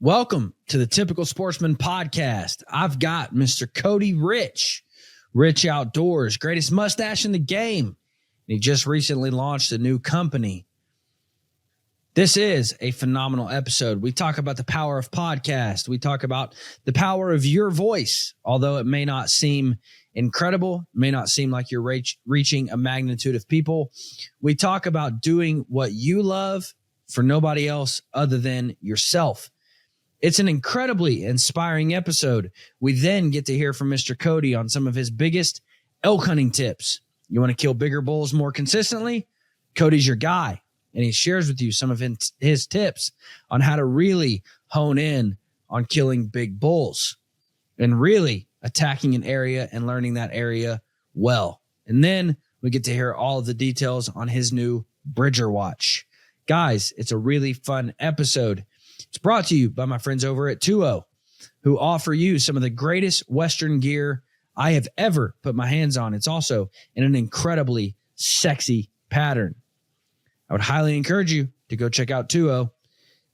Welcome to the Typical Sportsman podcast. I've got Mr. Cody Rich, Rich Outdoors, greatest mustache in the game. And he just recently launched a new company. This is a phenomenal episode. We talk about the power of podcast. We talk about the power of your voice. Although it may not seem incredible, may not seem like you're reaching a magnitude of people. We talk about doing what you love for nobody else other than yourself. It's an incredibly inspiring episode. We then get to hear from Mr. Cody on some of his biggest elk hunting tips. You want to kill bigger bulls more consistently? Cody's your guy, and he shares with you some of his tips on how to really hone in on killing big bulls and really attacking an area and learning that area well. And then we get to hear all of the details on his new Bridger watch. Guys, it's a really fun episode. It's brought to you by my friends over at 2O, who offer you some of the greatest Western gear I have ever put my hands on. It's also in an incredibly sexy pattern. I would highly encourage you to go check out 2O.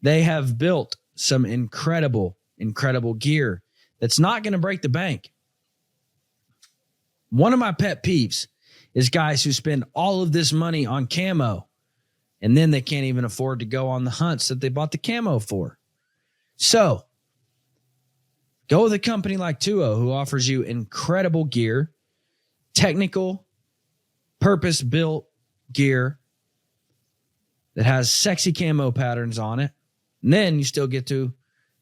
They have built some incredible gear that's not going to break the bank. One of my pet peeves is guys who spend all of this money on camo and then they can't even afford to go on the hunts that they bought the camo for. So go with a company like 2O, who offers you incredible gear, technical, purpose-built gear that has sexy camo patterns on it. And then you still get to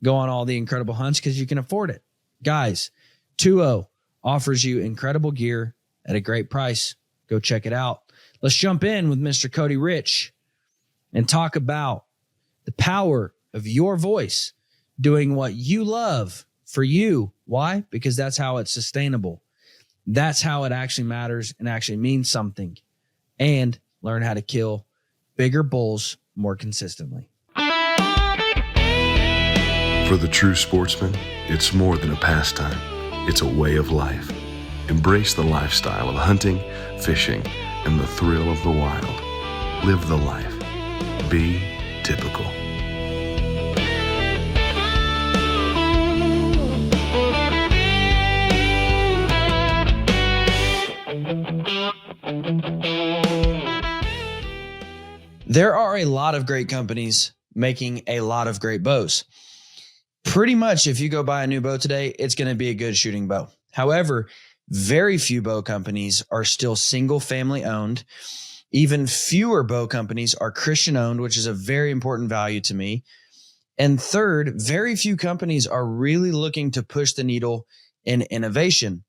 go on all the incredible hunts because you can afford it. Guys, 2O offers you incredible gear at a great price. Go check it out. Let's jump in with Mr. Cody Rich and talk about the power of your voice, doing what you love for you. Why? Because that's how it's sustainable. That's how it actually matters and actually means something. And learn how to kill bigger bulls more consistently. For the true sportsman, it's more than a pastime. It's a way of life. Embrace the lifestyle of hunting, fishing, and the thrill of the wild. Live the life. Be typical. There are a lot of great companies making a lot of great bows. Pretty much if you go buy a new bow today, it's going to be a good shooting bow. However, very few bow companies are still single family owned. Even fewer bow companies are Christian owned, which is a very important value to me. And third, very few companies are really looking to push the needle in innovation.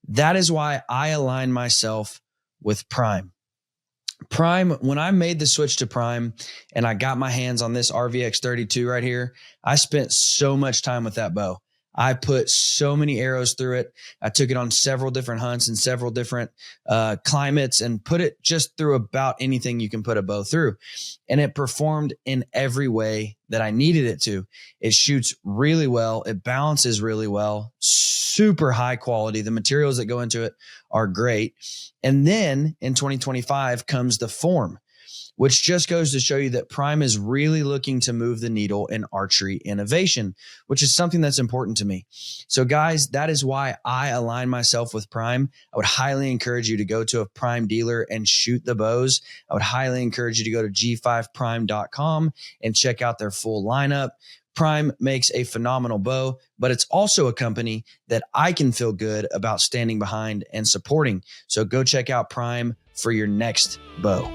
That is why I align myself with Prime. Prime, when I made the switch to Prime and I got my hands on this RVX 32 right here, I spent so much time with that bow. I put so many arrows through it. I took it on several different hunts in several different climates and put it just through about anything you can put a bow through. And it performed in every way that I needed it to. It shoots really well. It balances really well. Super high quality. The materials that go into it are great. And then in 2025 comes the form, which just goes to show you that Prime is really looking to move the needle in archery innovation, which is something that's important to me. So guys, that is why I align myself with Prime. I would highly encourage you to go to a Prime dealer and shoot the bows. I would highly encourage you to go to g5prime.com and check out their full lineup. Prime makes a phenomenal bow, but it's also a company that I can feel good about standing behind and supporting. So go check out Prime for your next bow.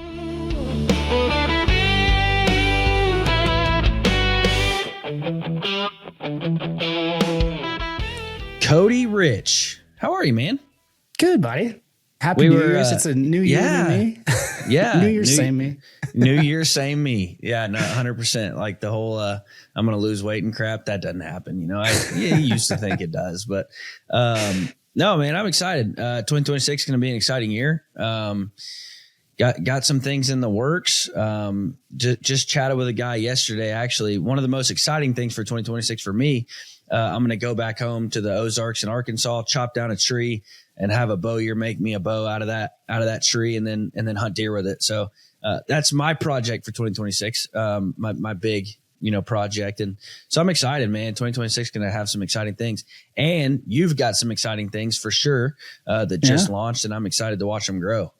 Cody Rich, how are you, man? Good, buddy. Happy New Year's. It's a new year to me. Yeah. New Year's, same me. New Year, same me. Yeah, no, 100%. Like the whole, I'm going to lose weight and crap. That doesn't happen. You know, I used to think it does, but no, man, I'm excited. 2026 is going to be an exciting year. Got some things in the works. Just chatted with a guy yesterday. Actually, one of the most exciting things for 2026 for me, I'm going to go back home to the Ozarks in Arkansas, chop down a tree and have a bowyer make me a bow out of that tree and then hunt deer with it. So that's my project for 2026. My big project. And so I'm excited, man. 2026 is going to have some exciting things, and you've got some exciting things for sure that just launched, and I'm excited to watch them grow.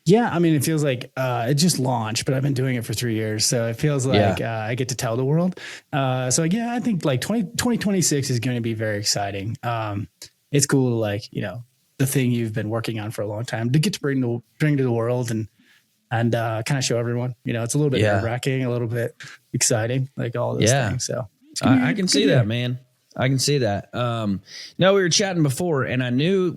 Yeah. I mean, it feels like it just launched, but I've been doing it for 3 years. So it feels like I get to tell the world. So yeah, I think like 2026 is going to be very exciting. It's cool to like, the thing you've been working on for a long time to get to bring to the world and kind of show everyone, it's a little bit nerve wracking, a little bit exciting, like all those things. So I can see that, man. I can see that. No, we were chatting before, and I knew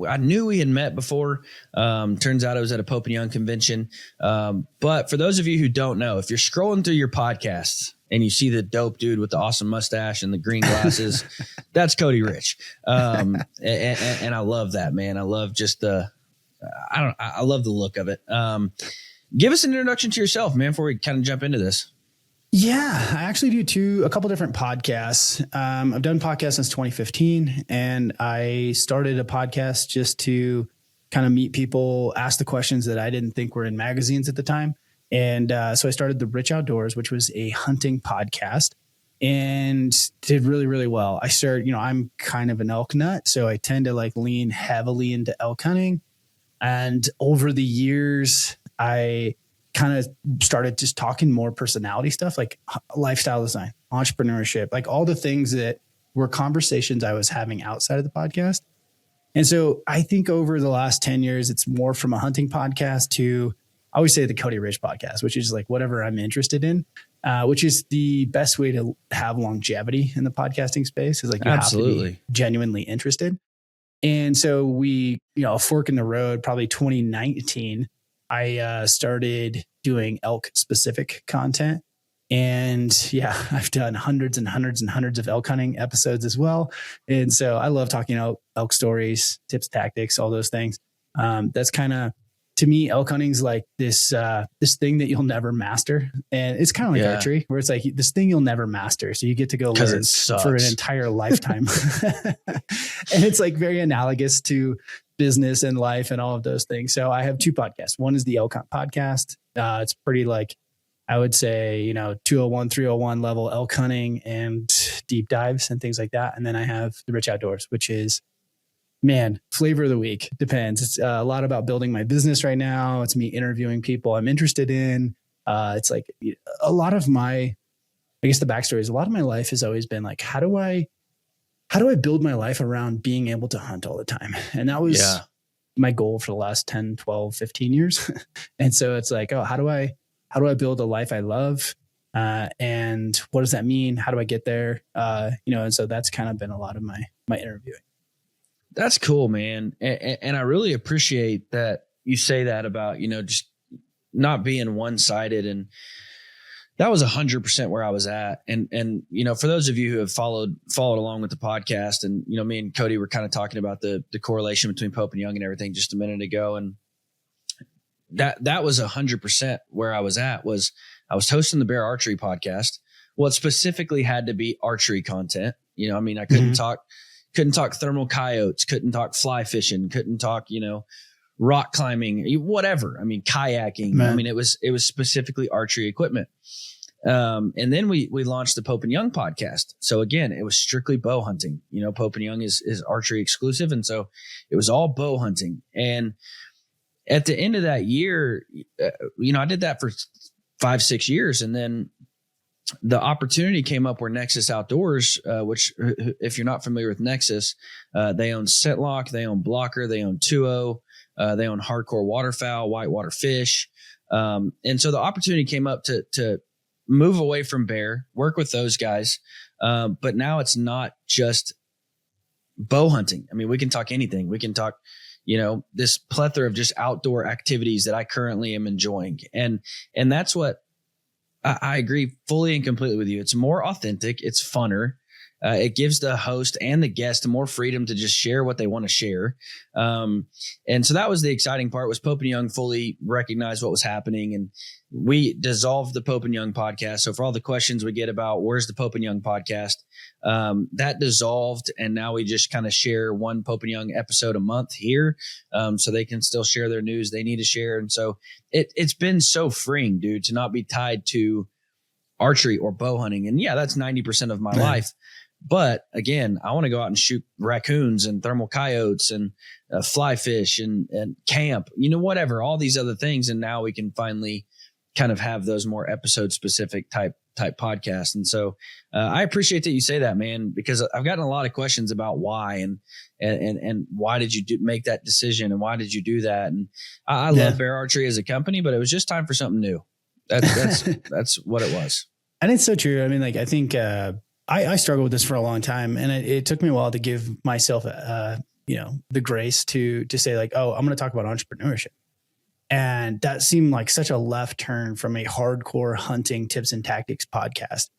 we had met before. Turns out it was at a Pope and Young convention. But for those of you who don't know, if you're scrolling through your podcasts and you see the dope dude with the awesome mustache and the green glasses, that's Cody Rich. And I love that, man. I love just I love the look of it. Give us an introduction to yourself, man, before we kind of jump into this. Yeah, I actually do a couple different podcasts. I've done podcasts since 2015, and I started a podcast just to kind of meet people, ask the questions that I didn't think were in magazines at the time. And so I started the Rich Outdoors, which was a hunting podcast, and did really, really well. I started, I'm kind of an elk nut, so I tend to like lean heavily into elk hunting. And over the years, I kind of started just talking more personality stuff, like lifestyle design, entrepreneurship, like all the things that were conversations I was having outside of the podcast. And so I think over the last 10 years, it's more from a hunting podcast to, I always say the Cody Rich podcast, which is like whatever I'm interested in, which is the best way to have longevity in the podcasting space, is like you have to be genuinely interested. And so we, a fork in the road, probably 2019, I started doing elk specific content, and I've done hundreds and hundreds and hundreds of elk hunting episodes as well. And so I love talking elk stories, tips, tactics, all those things. That's kind of, to me, elk hunting's like this thing that you'll never master. And it's kind of like archery, where it's like this thing you'll never master. So you get to go learn for an entire lifetime. And it's like very analogous to business and life and all of those things. So I have two podcasts. One is the Elk Hunt podcast. It's pretty like, I would say, 201, 301 level elk hunting and deep dives and things like that. And then I have the Rich Outdoors, which is, man, flavor of the week. Depends. It's a lot about building my business right now. It's me interviewing people I'm interested in. It's like a lot of my, I guess the backstory is a lot of my life has always been like, how do I build my life around being able to hunt all the time? And that was my goal for the last 10, 12, 15 years. And so it's like, how do I build a life I love? And what does that mean? How do I get there? And so that's kind of been a lot of my interviewing. That's cool, man. And I really appreciate that you say that about, just not being one-sided. And that was 100% where I was at. And for those of you who have followed along with the podcast, and, me and Cody were kind of talking about the correlation between Pope and Young and everything just a minute ago. And that was 100% where I was at. I was hosting the Bear Archery podcast. Well, it specifically had to be archery content. I couldn't talk thermal coyotes, couldn't talk fly fishing, couldn't talk, rock climbing, whatever. Kayaking. Man. It was specifically archery equipment. And then we launched the Pope and Young podcast. So again, it was strictly bow hunting. Pope and Young is archery exclusive. And so it was all bow hunting. And at the end of that year, I did that for 5-6 years. And then the opportunity came up where Nexus Outdoors, which if you're not familiar with Nexus, they own Scentlock, they own Blocker, they own 2.0, they own Hardcore Waterfowl, Whitewater Fish. And so the opportunity came up to move away from Bear, work with those guys. But now it's not just bow hunting. We can talk anything. We can talk, this plethora of just outdoor activities that I currently am enjoying. And that's what I agree fully and completely with you. It's more authentic. It's funner. It gives the host and the guest more freedom to just share what they want to share. And so that was the exciting part, was Pope and Young fully recognized what was happening. And we dissolved the Pope and Young podcast. So for all the questions we get about where's the Pope and Young podcast, that dissolved. And now we just kind of share one Pope and Young episode a month here. So they can still share their news they need to share. And so it's been so freeing, dude, to not be tied to archery or bow hunting. And yeah, that's 90% of my life. But again, I want to go out and shoot raccoons and thermal coyotes and fly fish and camp, whatever, all these other things. And now we can finally kind of have those more episode specific type podcasts. And so I appreciate that you say that, man, because I've gotten a lot of questions about why and why did you make that decision and why did you do that? And I love Bear Archery as a company, but it was just time for something new. That's what it was. And it's so true. I mean, like, I think, I struggled with this for a long time, and it took me a while to give myself, the grace to say like, oh, I'm going to talk about entrepreneurship. And that seemed like such a left turn from a hardcore hunting tips and tactics podcast.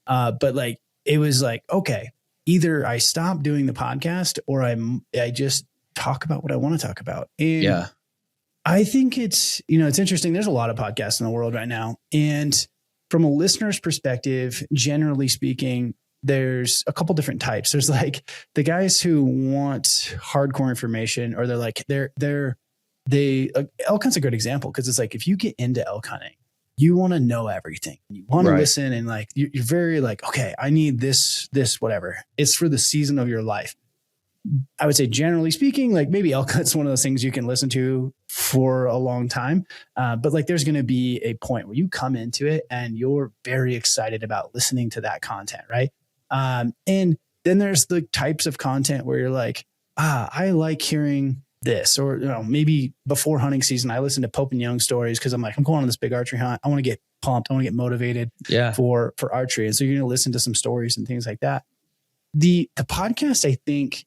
But like, it was like, okay, either I stop doing the podcast or I just talk about what I want to talk about. And I think it's interesting. There's a lot of podcasts in the world right now. And from a listener's perspective, generally speaking, there's a couple different types. There's like the guys who want hardcore information, or elk hunt's a good example, because it's like, if you get into elk hunting, you want to know everything. You want to listen, and like you're very like, okay, I need this, whatever. It's for the season of your life. I would say, generally speaking, like maybe elk hunt's one of those things you can listen to for a long time. But like, there's going to be a point where you come into it and you're very excited about listening to that content. Right. And then there's the types of content where you're like, I like hearing this, or, maybe before hunting season, I listen to Pope and Young stories, because I'm like, I'm going on this big archery hunt. I want to get pumped. I want to get motivated for archery. And so you're going to listen to some stories and things like that. The podcast, I think,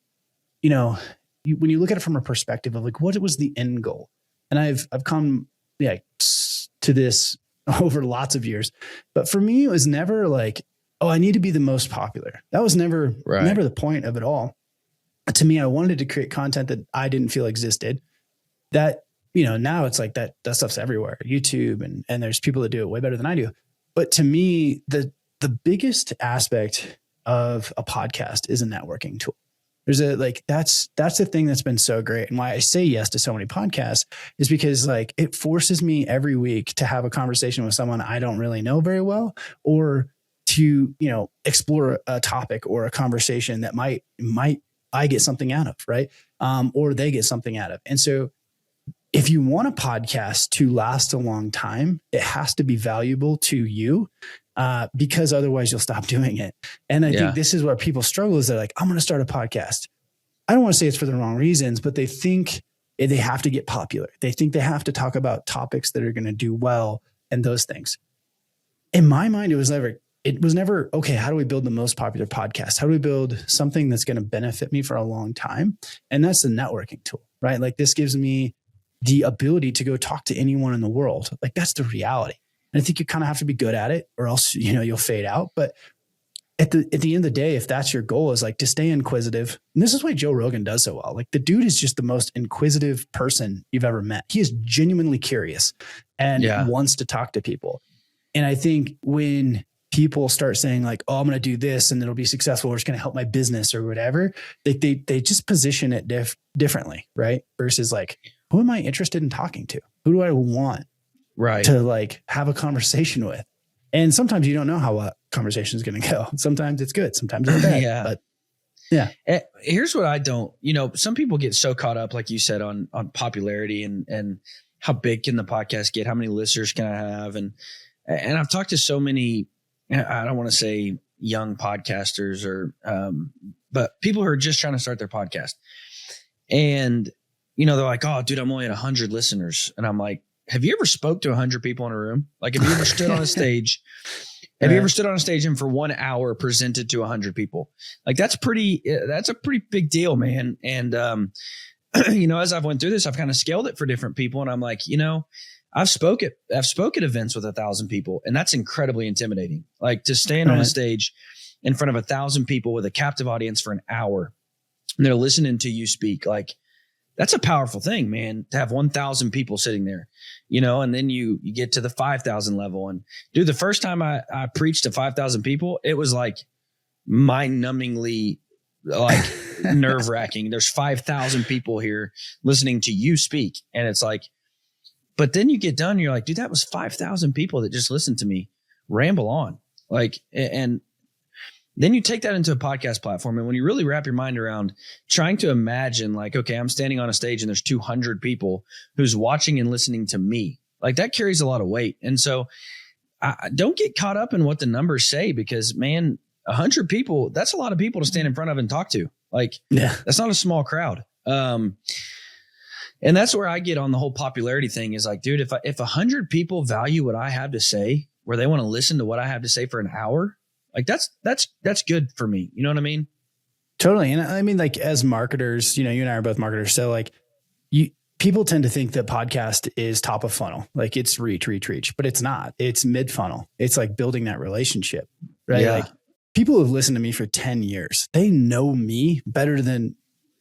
when you look at it from a perspective of like, what was the end goal? And I've come to this over lots of years, but for me, it was never like, oh, I need to be the most popular. That was never the point of it all. To me, I wanted to create content that I didn't feel existed. That, now it's like that stuff's everywhere, YouTube, and there's people that do it way better than I do. But to me, the biggest aspect of a podcast is a networking tool. There's that's the thing that's been so great. And why I say yes to so many podcasts is because like, it forces me every week to have a conversation with someone I don't really know very well, or to, explore a topic or a conversation that might I get something out of, right? Or they get something out of. And so if you want a podcast to last a long time, it has to be valuable to you, because otherwise you'll stop doing it. And I think this is where people struggle, is they're like, I'm going to start a podcast. I don't want to say it's for the wrong reasons, but they think they have to get popular. They think they have to talk about topics that are going to do well and those things. In my mind, it was never, okay, how do we build the most popular podcast? How do we build something that's going to benefit me for a long time? And that's the networking tool, right? Like, this gives me the ability to go talk to anyone in the world. Like, that's the reality. And I think you kind of have to be good at it, or else, you'll fade out. But at the end of the day, if that's your goal, is like to stay inquisitive. And this is why Joe Rogan does so well. Like, the dude is just the most inquisitive person you've ever met. He is genuinely curious and wants to talk to people. And I think when people start saying like, oh, I'm going to do this and it'll be successful, or it's going to help my business or whatever, they just position it differently. Right. Versus like, who am I interested in talking to? Who do I want to like have a conversation with? And sometimes you don't know how a conversation is going to go. Sometimes it's good. Sometimes it's bad. But here's what I don't, some people get so caught up, like you said, on popularity and how big can the podcast get? How many listeners can I have? And I've talked to so many, I don't want to say young podcasters but people who are just trying to start their podcast. And, they're like, oh, dude, I'm only at 100 listeners. And I'm like, have you ever spoke to 100 people in a room? Like, have you ever stood on a stage? Have you ever stood on a stage and for 1 hour presented to 100 people? Like, that's a pretty big deal, man. And, as I've went through this, I've kind of scaled it for different people. And I'm like, I've spoken at events with 1,000 people, and that's incredibly intimidating. Like, to stand on a stage in front of 1,000 people with a captive audience for an hour, and they're listening to you speak. Like, that's a powerful thing, man, to have 1,000 people sitting there, and then you get to the 5,000 level. And dude, the first time I preached to 5,000 people, it was like mind-numbingly like nerve wracking. There's 5,000 people here listening to you speak. And it's like, but then you get done, you're like, dude, that was 5,000 people that just listened to me ramble on. Like, and then you take that into a podcast platform. And when you really wrap your mind around trying to imagine like, okay, I'm standing on a stage and there's 200 people who's watching and listening to me, like that carries a lot of weight. And so I don't get caught up in what the numbers say, because man, 100 people, that's a lot of people to stand in front of and talk to. Like, that's not a small crowd. And that's where I get on the whole popularity thing is like, dude, if 100 people value what I have to say, where they want to listen to what I have to say for an hour, like that's good for me. You know what I mean? Totally. And I mean, like as marketers, you know, you and I are both marketers. So like people tend to think that podcast is top of funnel. Like it's reach, but it's not. It's mid funnel. It's like building that relationship, right? Yeah. Like people who've listened to me for 10 years, they know me better than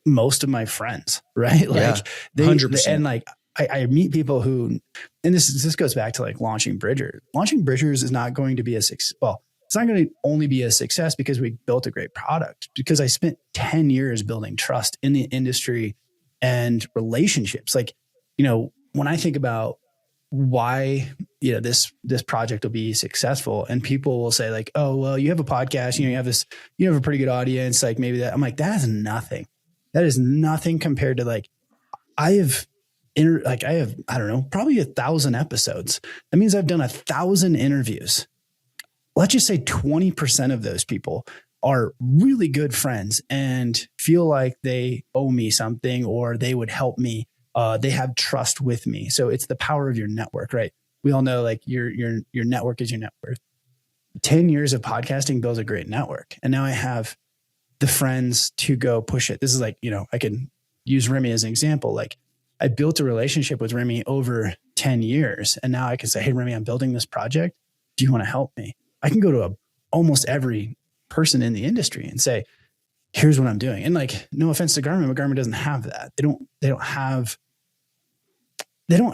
most of my friends, right? Like 100%. And like I meet people who, and this goes back to like launching Bridgers. Launching Bridgers is not going to be a success. Well, it's not going to only be a success because we built a great product, because I spent 10 years building trust in the industry and relationships. Like, you know, when I think about why, you know, this project will be successful, and people will say like, oh, well, you have a podcast, you know, you have a pretty good audience. Like maybe that, I'm like, that is nothing. That is nothing compared to like, I have, I don't know, probably 1,000 episodes. That means I've done 1,000 interviews. Let's just say 20% of those people are really good friends and feel like they owe me something, or they would help me. They have trust with me. So it's the power of your network, right? We all know like your network is your net worth. 10 years of podcasting builds a great network. And now I have the friends to go push it. This is like, you know, I can use Remy as an example. Like I built a relationship with Remy over 10 years. And now I can say, hey, Remy, I'm building this project. Do you want to help me? I can go to almost every person in the industry and say, here's what I'm doing. And like, no offense to Garmin, but Garmin doesn't have that. They don't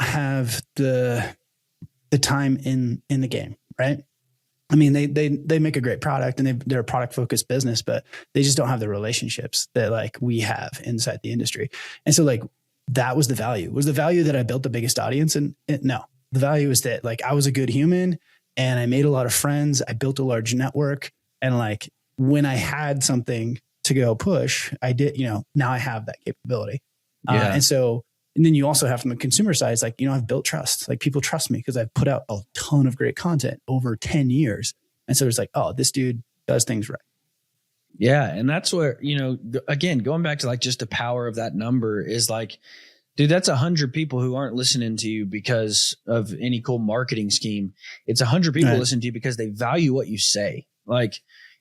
have the time in the game, right? I mean, they make a great product and they're a product focused business, but they just don't have the relationships that like we have inside the industry. And so like, that was the value. Was the value that I built the biggest audience? And no, the value is that like I was a good human and I made a lot of friends. I built a large network. And like when I had something to go push, I did, you know, now I have that capability. And then you also have from the consumer side, it's like, you know, I've built trust. Like people trust me because I've put out a ton of great content over 10 years. And so it's like, oh, this dude does things right. Yeah. And that's where, you know, again, going back to like just the power of that number is like, dude, that's 100 people who aren't listening to you because of any cool marketing scheme. It's 100 people listening to you because they value what you say. Like,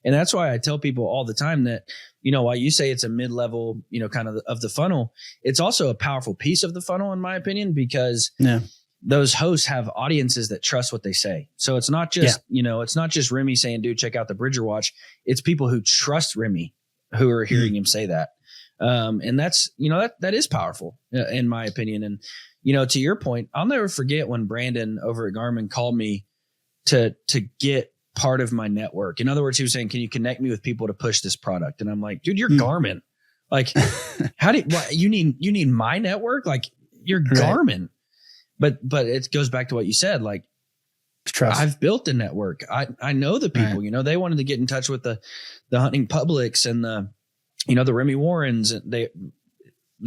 and that's why I tell people all the time that, you know, while you say it's a mid-level, you know, kind of the funnel, it's also a powerful piece of the funnel, in my opinion, because those hosts have audiences that trust what they say. So it's not just, you know, it's not just Remy saying, dude, check out the Bridger watch. It's people who trust Remy who are hearing him say that. And that's, you know, that is powerful in my opinion. And, you know, to your point, I'll never forget when Brandon over at Garmin called me to get part of my network. In other words, he was saying, can you connect me with people to push this product? And I'm like, dude, you're Garmin. Like, you need my network? Like you're Garmin. But it goes back to what you said. Like, trust. I've built a network. I know the people, you know, they wanted to get in touch with the hunting publics and the Remy Warrens. They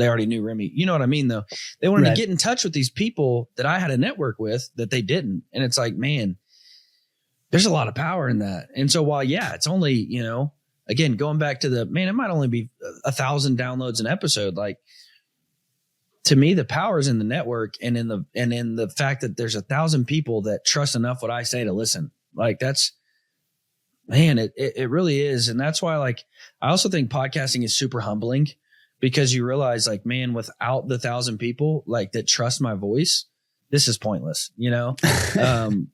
already knew Remy. You know what I mean, though? They wanted to get in touch with these people that I had a network with that they didn't. And it's like, man, there's a lot of power in that. And so while, it's only, you know, again, going back to it might only be 1,000 downloads an episode. Like, to me, the power is in the network and in the fact that there's 1,000 people that trust enough what I say to listen. Like that's, man, it really is. And that's why, like, I also think podcasting is super humbling because you realize like, man, without the 1,000 people like that trust my voice, this is pointless, you know?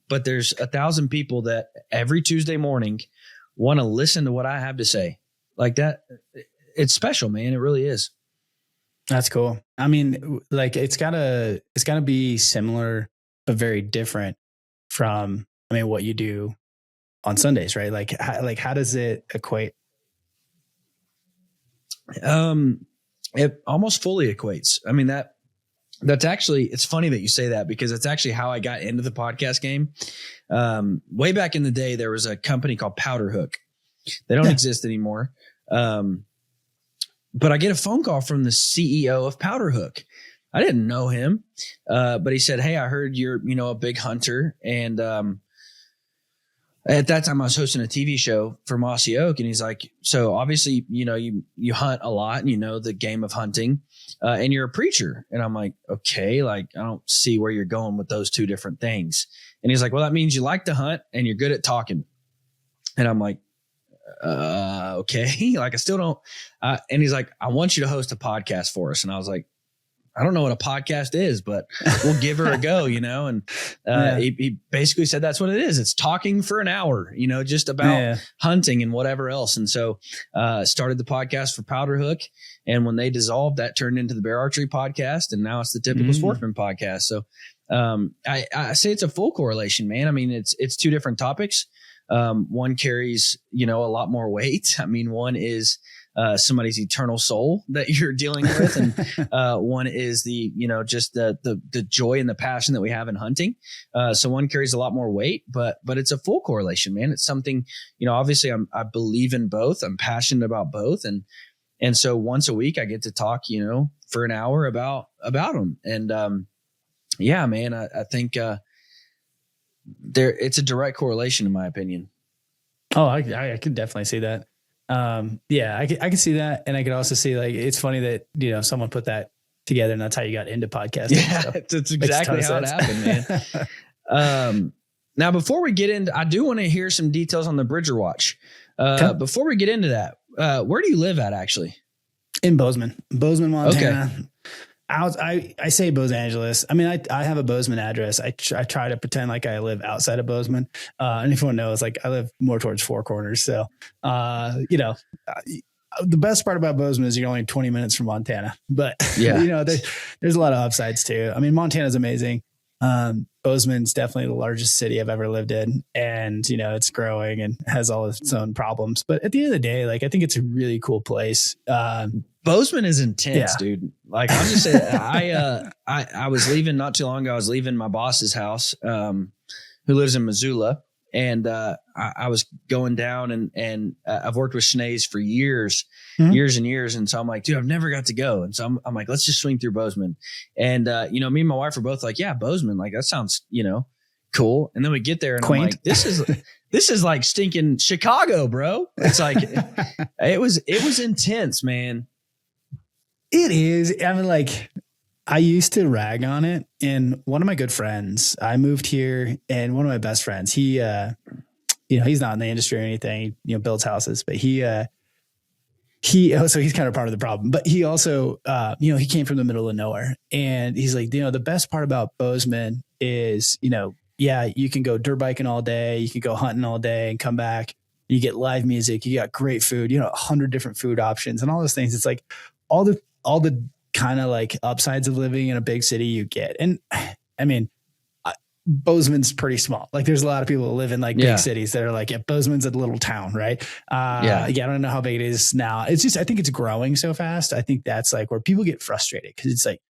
But there's 1,000 people that every Tuesday morning want to listen to what I have to say like that. It's special, man. It really is. That's cool. I mean, like it's gotta be similar, but very different from, what you do on Sundays, right? Like how does it equate? It almost fully equates. I mean, It's funny that you say that, because it's actually how I got into the podcast game. Way back in the day, there was a company called Powder Hook. They don't exist anymore. But I get a phone call from the CEO of Powder Hook. I didn't know him, but he said, "Hey, I heard you're, a big hunter." And at that time I was hosting a TV show for Mossy Oak. And he's like, "So obviously, you hunt a lot and the game of hunting, and you're a preacher." And I'm like, "Okay, like, I don't see where you're going with those two different things." And he's like, "Well, that means you like to hunt and you're good at talking." And I'm like, okay, like, I still don't. And he's like, "I want you to host a podcast for us." And I was like, "I don't know what a podcast is, but we'll give her a go," And he basically said that's what it is. It's talking for an hour, just about hunting and whatever else. And so started the podcast for Powder Hook. And when they dissolved, that turned into the Bear Archery podcast. And now it's the Typical Sportsman podcast. So I say it's a full correlation, man. I mean, it's two different topics. One carries, a lot more weight. I mean, one is somebody's eternal soul that you're dealing with, and one is the just the joy and the passion that we have in hunting. So one carries a lot more weight, but it's a full correlation, man. It's something, obviously I believe in both. I'm passionate about both, and so once a week I get to talk, for an hour about them. And yeah, man, I think it's a direct correlation in my opinion. Oh, I could definitely see that. Yeah, I can see that. And I could also see, like, it's funny that, someone put that together and that's how you got into podcasting. Yeah, so it's exactly how it happened, man. Now, before we get into, I do want to hear some details on the Bridger watch. Before we get into that, where do you live at actually? In Bozeman, Montana. Okay. I say Bose Angeles. I mean, I have a Bozeman address. I try to pretend like I live outside of Bozeman. And if anyone knows, like, I live more towards Four Corners. So, the best part about Bozeman is you're only 20 minutes from Montana, but there's a lot of upsides too. I mean, Montana's amazing. Bozeman's definitely the largest city I've ever lived in, and it's growing and has all its own problems. But at the end of the day, like, I think it's a really cool place. Bozeman is intense, dude. Like, I'm just saying, I was leaving not too long ago. I was leaving my boss's house, who lives in Missoula. And I was going down and I've worked with Schnees for years and years. And so I'm like, dude, I've never got to go. And so I'm like, let's just swing through Bozeman. And, me and my wife were both like, yeah, Bozeman, like, that sounds, cool. And then we get there and I'm like, this is like stinking Chicago, bro. It's like, it was intense, man. It is. I mean, like, I used to rag on it, and one of my good friends, I moved here, and one of my best friends, he, he's not in the industry or anything, he, builds houses, but so he's kind of part of the problem, but he also, he came from the middle of nowhere, and he's like, the best part about Bozeman is, you can go dirt biking all day, you can go hunting all day and come back, you get live music, you got great food, 100 different food options and all those things. It's like all the kind of like upsides of living in a big city you get. And I mean, Bozeman's pretty small. Like, there's a lot of people who live in like big cities that are like, Bozeman's a little town, right? I don't know how big it is now. It's just, I think it's growing so fast. I think that's like where people get frustrated, because it's like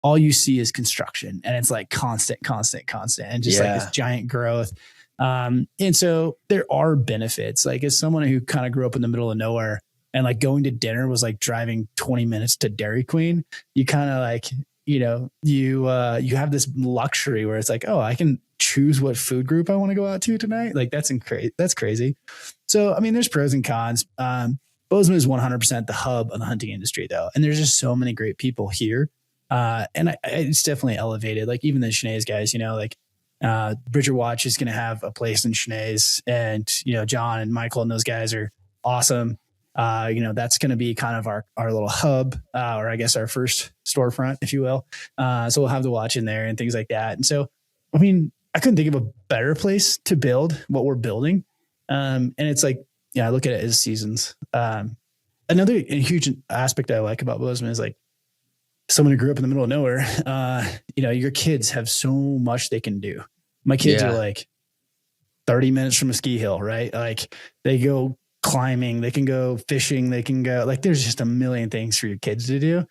all you see is construction, and it's like constant, and just like this giant growth. And so there are benefits. Like, as someone who kind of grew up in the middle of nowhere, and like going to dinner was like driving 20 minutes to Dairy Queen, you kind of like, you have this luxury where it's like, oh, I can choose what food group I want to go out to tonight. Like, that's crazy. So, I mean, there's pros and cons. Bozeman is 100% the hub of the hunting industry though. And there's just so many great people here. And it's definitely elevated. Like, even the Schnees guys, Bridger Watch is going to have a place in Schnees, and, John and Michael and those guys are awesome. That's going to be kind of our little hub, or I guess our first storefront, if you will. So we'll have the watch in there and things like that. And so, I mean, I couldn't think of a better place to build what we're building. And it's like, I look at it as seasons. Another huge aspect I like about Bozeman is, like, someone who grew up in the middle of nowhere, your kids have so much they can do. My kids are like 30 minutes from a ski hill, right? Like, they go climbing, they can go fishing, they can go, like, there's just a million things for your kids to do.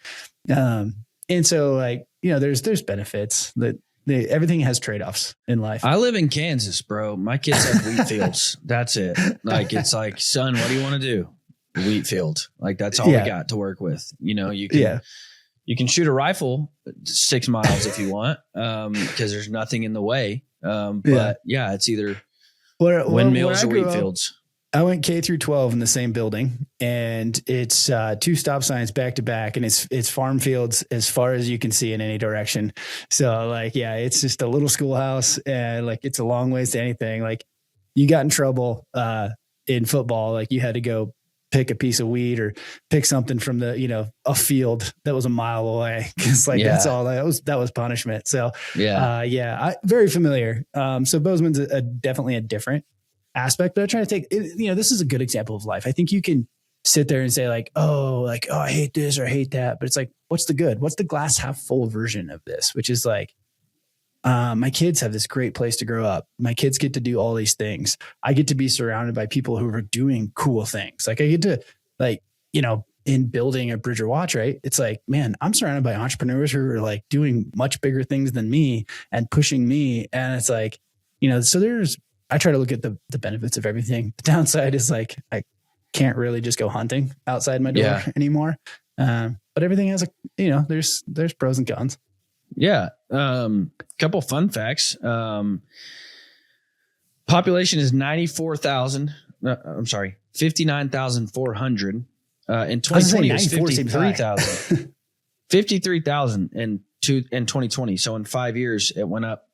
And so, like, there's benefits that everything has trade-offs in life. I live in Kansas, bro. My kids have wheat fields. That's it. Like, it's like, son, what do you want to do? Wheat field. Like, that's all we got to work with. You can shoot a rifle 6 miles if you want, because there's nothing in the way. But it's either windmills or wheat fields. I went K through 12 in the same building, and it's 2 stop signs back to back, and it's farm fields as far as you can see in any direction. So it's just a little schoolhouse, and it's a long ways to anything. Like, you got in trouble in football, like you had to go pick a piece of weed or pick something from the a field that was a mile away, because that's all that was punishment. So very familiar. So Bozeman's definitely a different aspect, but I'm trying to take this is a good example of life. I think you can sit there and say oh, I hate this or I hate that, but it's like, what's the good? What's the glass half full version of this? Which is my kids have this great place to grow up. My kids get to do all these things. I get to be surrounded by people who are doing cool things. Like, I get to in building a Bridger Watch, right? It's like, man, I'm surrounded by entrepreneurs who are doing much bigger things than me and pushing me. And it's like, so I try to look at the benefits of everything. The downside is I can't really just go hunting outside my door anymore. But everything has there's pros and cons. Yeah. Couple fun facts. Population is 59,400. In 2020 it was 53,000. 53,000 in 2020. So in 5 years it went up,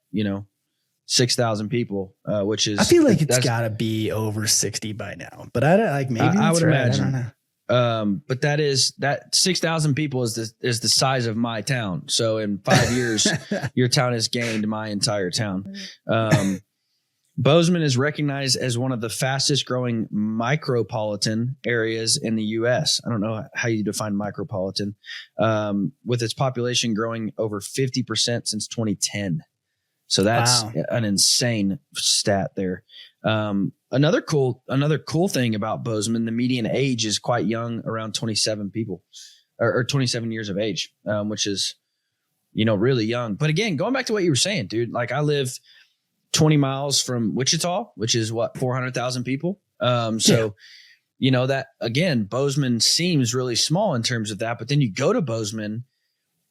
6,000 people, which is, I feel like it's gotta be over 60 by now, but I don't maybe I would imagine. I don't know. But that 6,000 people is the size of my town. So in 5 years, your town has gained my entire town. Bozeman is recognized as one of the fastest growing micropolitan areas in the U.S. I don't know how you define micropolitan, with its population growing over 50% since 2010. So that's an insane stat there. Another cool thing about Bozeman, the median age is quite young, around 27 people or 27 years of age, which is, really young. But again, going back to what you were saying, dude, I live 20 miles from Wichita, which is 400,000 people. That again, Bozeman seems really small in terms of that, but then you go to Bozeman,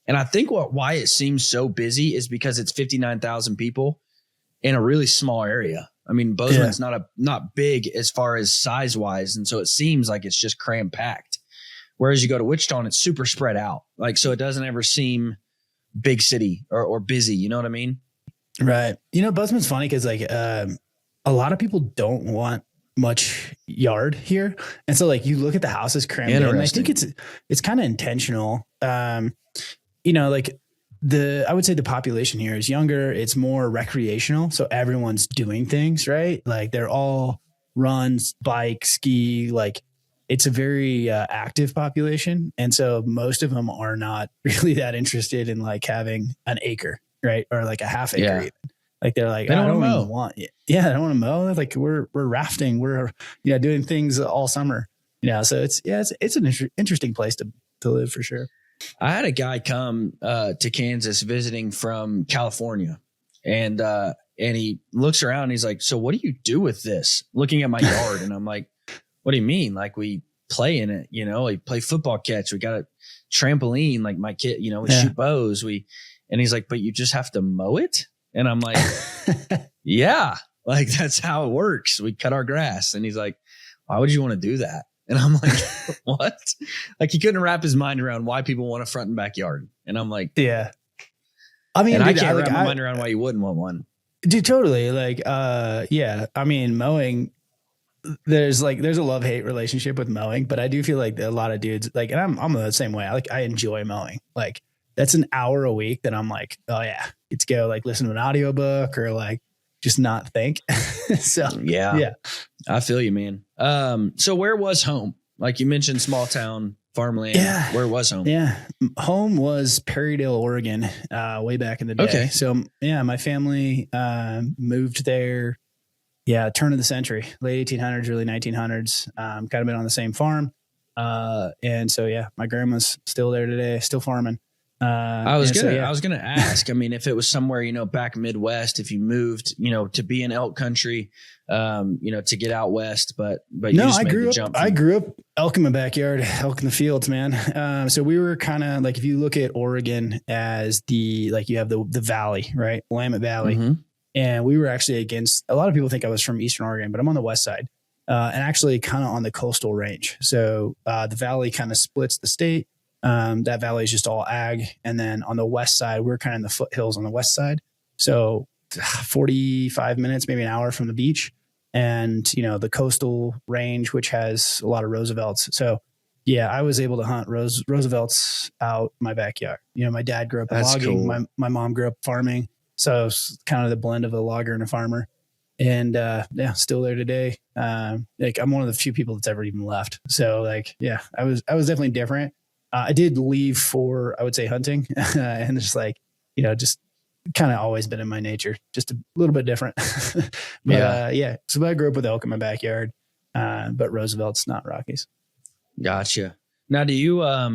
and I think why it seems so busy is because it's 59,000 people in a really small area. I mean, Bozeman's not big as far as size wise. And so it seems like it's just cram packed. Whereas you go to Wichita and it's super spread out. So it doesn't ever seem big city or busy. You know what I mean? Right. Bozeman's funny because a lot of people don't want much yard here. And so you look at the houses crammed in. I think it's kind of intentional. I would say the population here is younger. It's more recreational. So everyone's doing things, right? They're all run, bike, ski. It's a very active population. And so most of them are not really that interested in having an acre, right? Or a half acre. Even. They're I don't even want it. Yeah, I don't want to mow. We're rafting. We're doing things all summer. So it's an interesting place to live for sure. I had a guy come to Kansas visiting from California, and he looks around and he's like, "So what do you do with this?" Looking at my yard, and I'm like, "What do you mean? We play in it, we play football catch. We got a trampoline, my kid, we shoot bows. And he's like, "But you just have to mow it?" And I'm like, "Yeah, that's how it works. We cut our grass." And he's like, "Why would you want to do that?" And I'm like, "What?" He couldn't wrap his mind around why people want a front and backyard. And I'm like, yeah. I mean, and I can't wrap my mind around why you wouldn't want one. Dude, totally. I mean, mowing, there's a love-hate relationship with mowing, but I do feel a lot of dudes, and I'm the same way. I enjoy mowing. That's an hour a week that I'm like, oh yeah, get to go listen to an audiobook or just not think. So yeah, I feel you, man. So where was home? You mentioned small town farmland. Yeah. Where was home? Yeah. Home was Perrydale, Oregon, way back in the day. Okay. So yeah, my family, moved there. Yeah. Turn of the century, late 1800s, early 1900s, kind of been on the same farm. And so, yeah, my grandma's still there today, still farming. I was gonna ask. I mean, if it was somewhere, back Midwest, if you moved, to be in elk country, to get out west, but no, you just made the jump. I grew up elk in my backyard, elk in the fields, man. So we were kind of like, if you look at Oregon as you have the valley, right? Willamette Valley. Mm-hmm. And we were actually against, a lot of people think I was from Eastern Oregon, but I'm on the west side, and actually kind of on the coastal range. So the valley kind of splits the state. That valley is just all ag. And then on the west side, we're kind of in the foothills on the west side. So 45 minutes, maybe an hour from the beach. And, the coastal range, which has a lot of Roosevelts. So yeah, I was able to hunt Roosevelts out my backyard. My dad grew up logging. Cool. My mom grew up farming. So it's kind of the blend of a logger and a farmer. And still there today. I'm one of the few people that's ever even left. So I was definitely different. I did leave for, I would say, hunting, and just just kind of always been in my nature, just a little bit different. But so I grew up with elk in my backyard, but Roosevelt's, not Rockies. Gotcha. Now, do you, are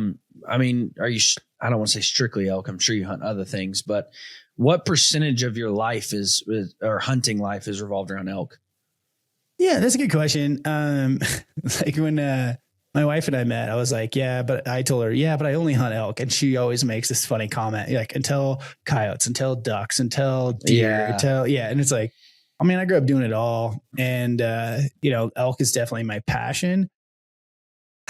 you, I don't want to say strictly elk. I'm sure you hunt other things, but what percentage of your life or hunting life is revolved around elk? Yeah, that's a good question. When my wife and I met, I was like, but I told her, but I only hunt elk. And she always makes this funny comment, until coyotes, until ducks, until deer, And it's like, I grew up doing it all. And, elk is definitely my passion.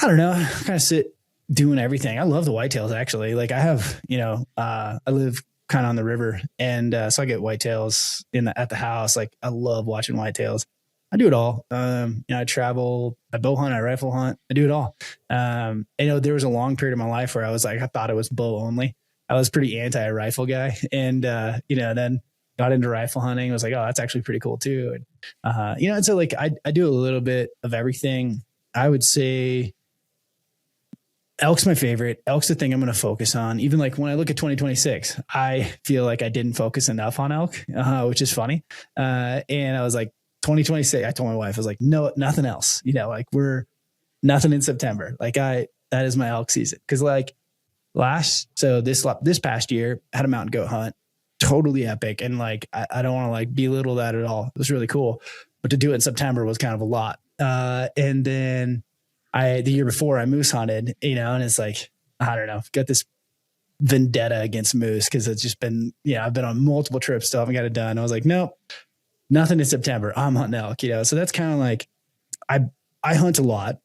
I don't know. I kind of sit doing everything. I love the whitetails, actually. I have, I live kind of on the river. And so I get whitetails at the house. I love watching whitetails. I do it all. I travel, I bow hunt, I rifle hunt, I do it all. There was a long period of my life where I was I thought it was bow only. I was pretty anti-rifle guy. And, then got into rifle hunting. I was like, oh, that's actually pretty cool too. And, and so I do a little bit of everything. I would say elk's my favorite. Elk's the thing I'm going to focus on. Even when I look at 2026, I feel like I didn't focus enough on elk, which is funny. And I was like, 2026, I told my wife, I was like, no, nothing else. We're nothing in September. That is my elk season. Cause this past year I had a mountain goat hunt, totally epic. And I don't want to belittle that at all. It was really cool, but to do it in September was kind of a lot. And then the year before I moose hunted, and it's I don't know, got this vendetta against moose. Cause it's just been, I've been on multiple trips, still haven't got it done. I was like, nope. Nothing in September. I'm hunting elk, So that's kind of I hunt a lot.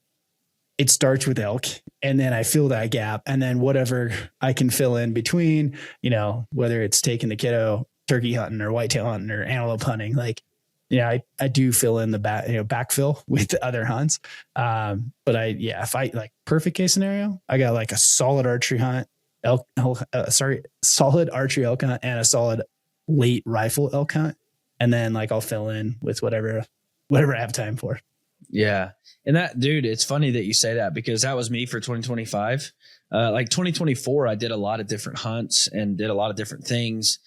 It starts with elk, and then I fill that gap, and then whatever I can fill in between, whether it's taking the kiddo turkey hunting or whitetail hunting or antelope hunting, I do fill in the backfill with the other hunts. But if I perfect case scenario, I got a solid archery hunt, solid archery elk hunt, and a solid late rifle elk hunt. And then I'll fill in with whatever I have time for. Yeah. And that, dude, it's funny that you say that, because that was me for 2025. 2024, I did a lot of different hunts and did a lot of different things.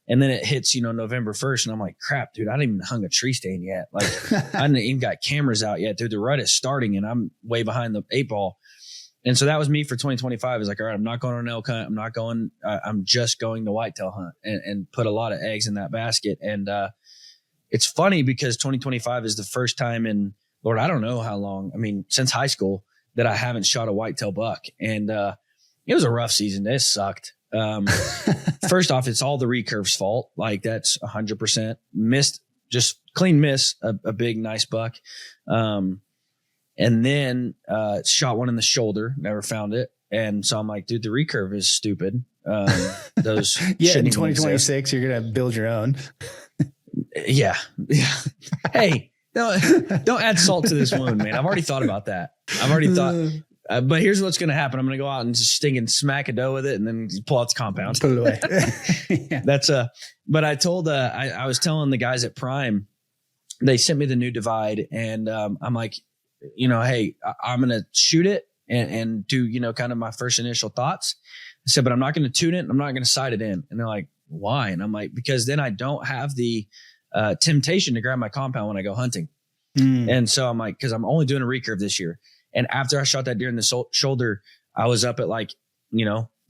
And then it hits, November 1st. And I'm like, crap, dude, I didn't even hung a tree stand yet. I hadn't even got cameras out yet, dude. The rut is starting and I'm way behind the 8 ball. And so that was me for 2025. It's all right, I'm not going on an elk hunt. I'm just going to whitetail hunt and put a lot of eggs in that basket. And, it's funny because 2025 is the first time in, Lord, I don't know how long. Since high school that I haven't shot a whitetail buck. And it was a rough season. It sucked. First off, it's all the recurve's fault. That's 100% missed, just clean miss, a big, nice buck. And then shot one in the shoulder, never found it. And so I'm like, dude, the recurve is stupid. Those in 2026, you're going to build your own. Yeah. Hey, don't add salt to this wound, man. I've already thought about that. But here's what's going to happen. I'm going to go out and just smack a doe with it and then pull out the compound. Put it away. Yeah. But I told, I was telling the guys at Prime, they sent me the new divide and I'm like, hey, I'm going to shoot it and do, kind of my first initial thoughts. I said, but I'm not going to tune it. I'm not going to sight it in. And they're like, why? And I'm like, because then I don't have the temptation to grab my compound when I go hunting. And so I'm like, because I'm only doing a recurve this year. And after I shot that deer in the shoulder, I was up at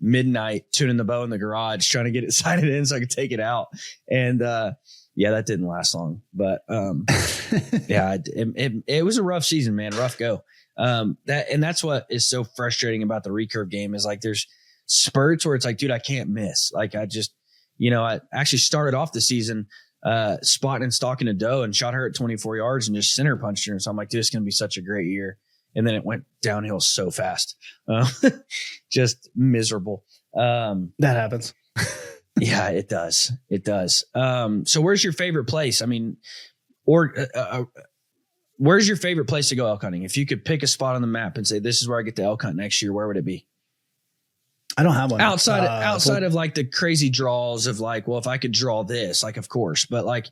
midnight, tuning the bow in the garage, trying to get it sighted in so I could take it out. And yeah, that didn't last long. But yeah, it was a rough season, man. Rough go. That's what is so frustrating about the recurve game is like there's spurts where it's like, dude, I can't miss. Like I just, I actually started off the season spotting and stalking a doe and shot her at 24 yards and just center punched her. And so I'm like, dude, it's going to be such a great year. And then it went downhill so fast. Just miserable. That happens. Yeah, it does. It does. So where's your favorite place? I mean, or where's your favorite place to go elk hunting? If you could pick a spot on the map and say, this is where I get to elk hunt next year, where would it be? I don't have one. Outside of like the crazy draws of like, well, if I could draw this, like, of course, but like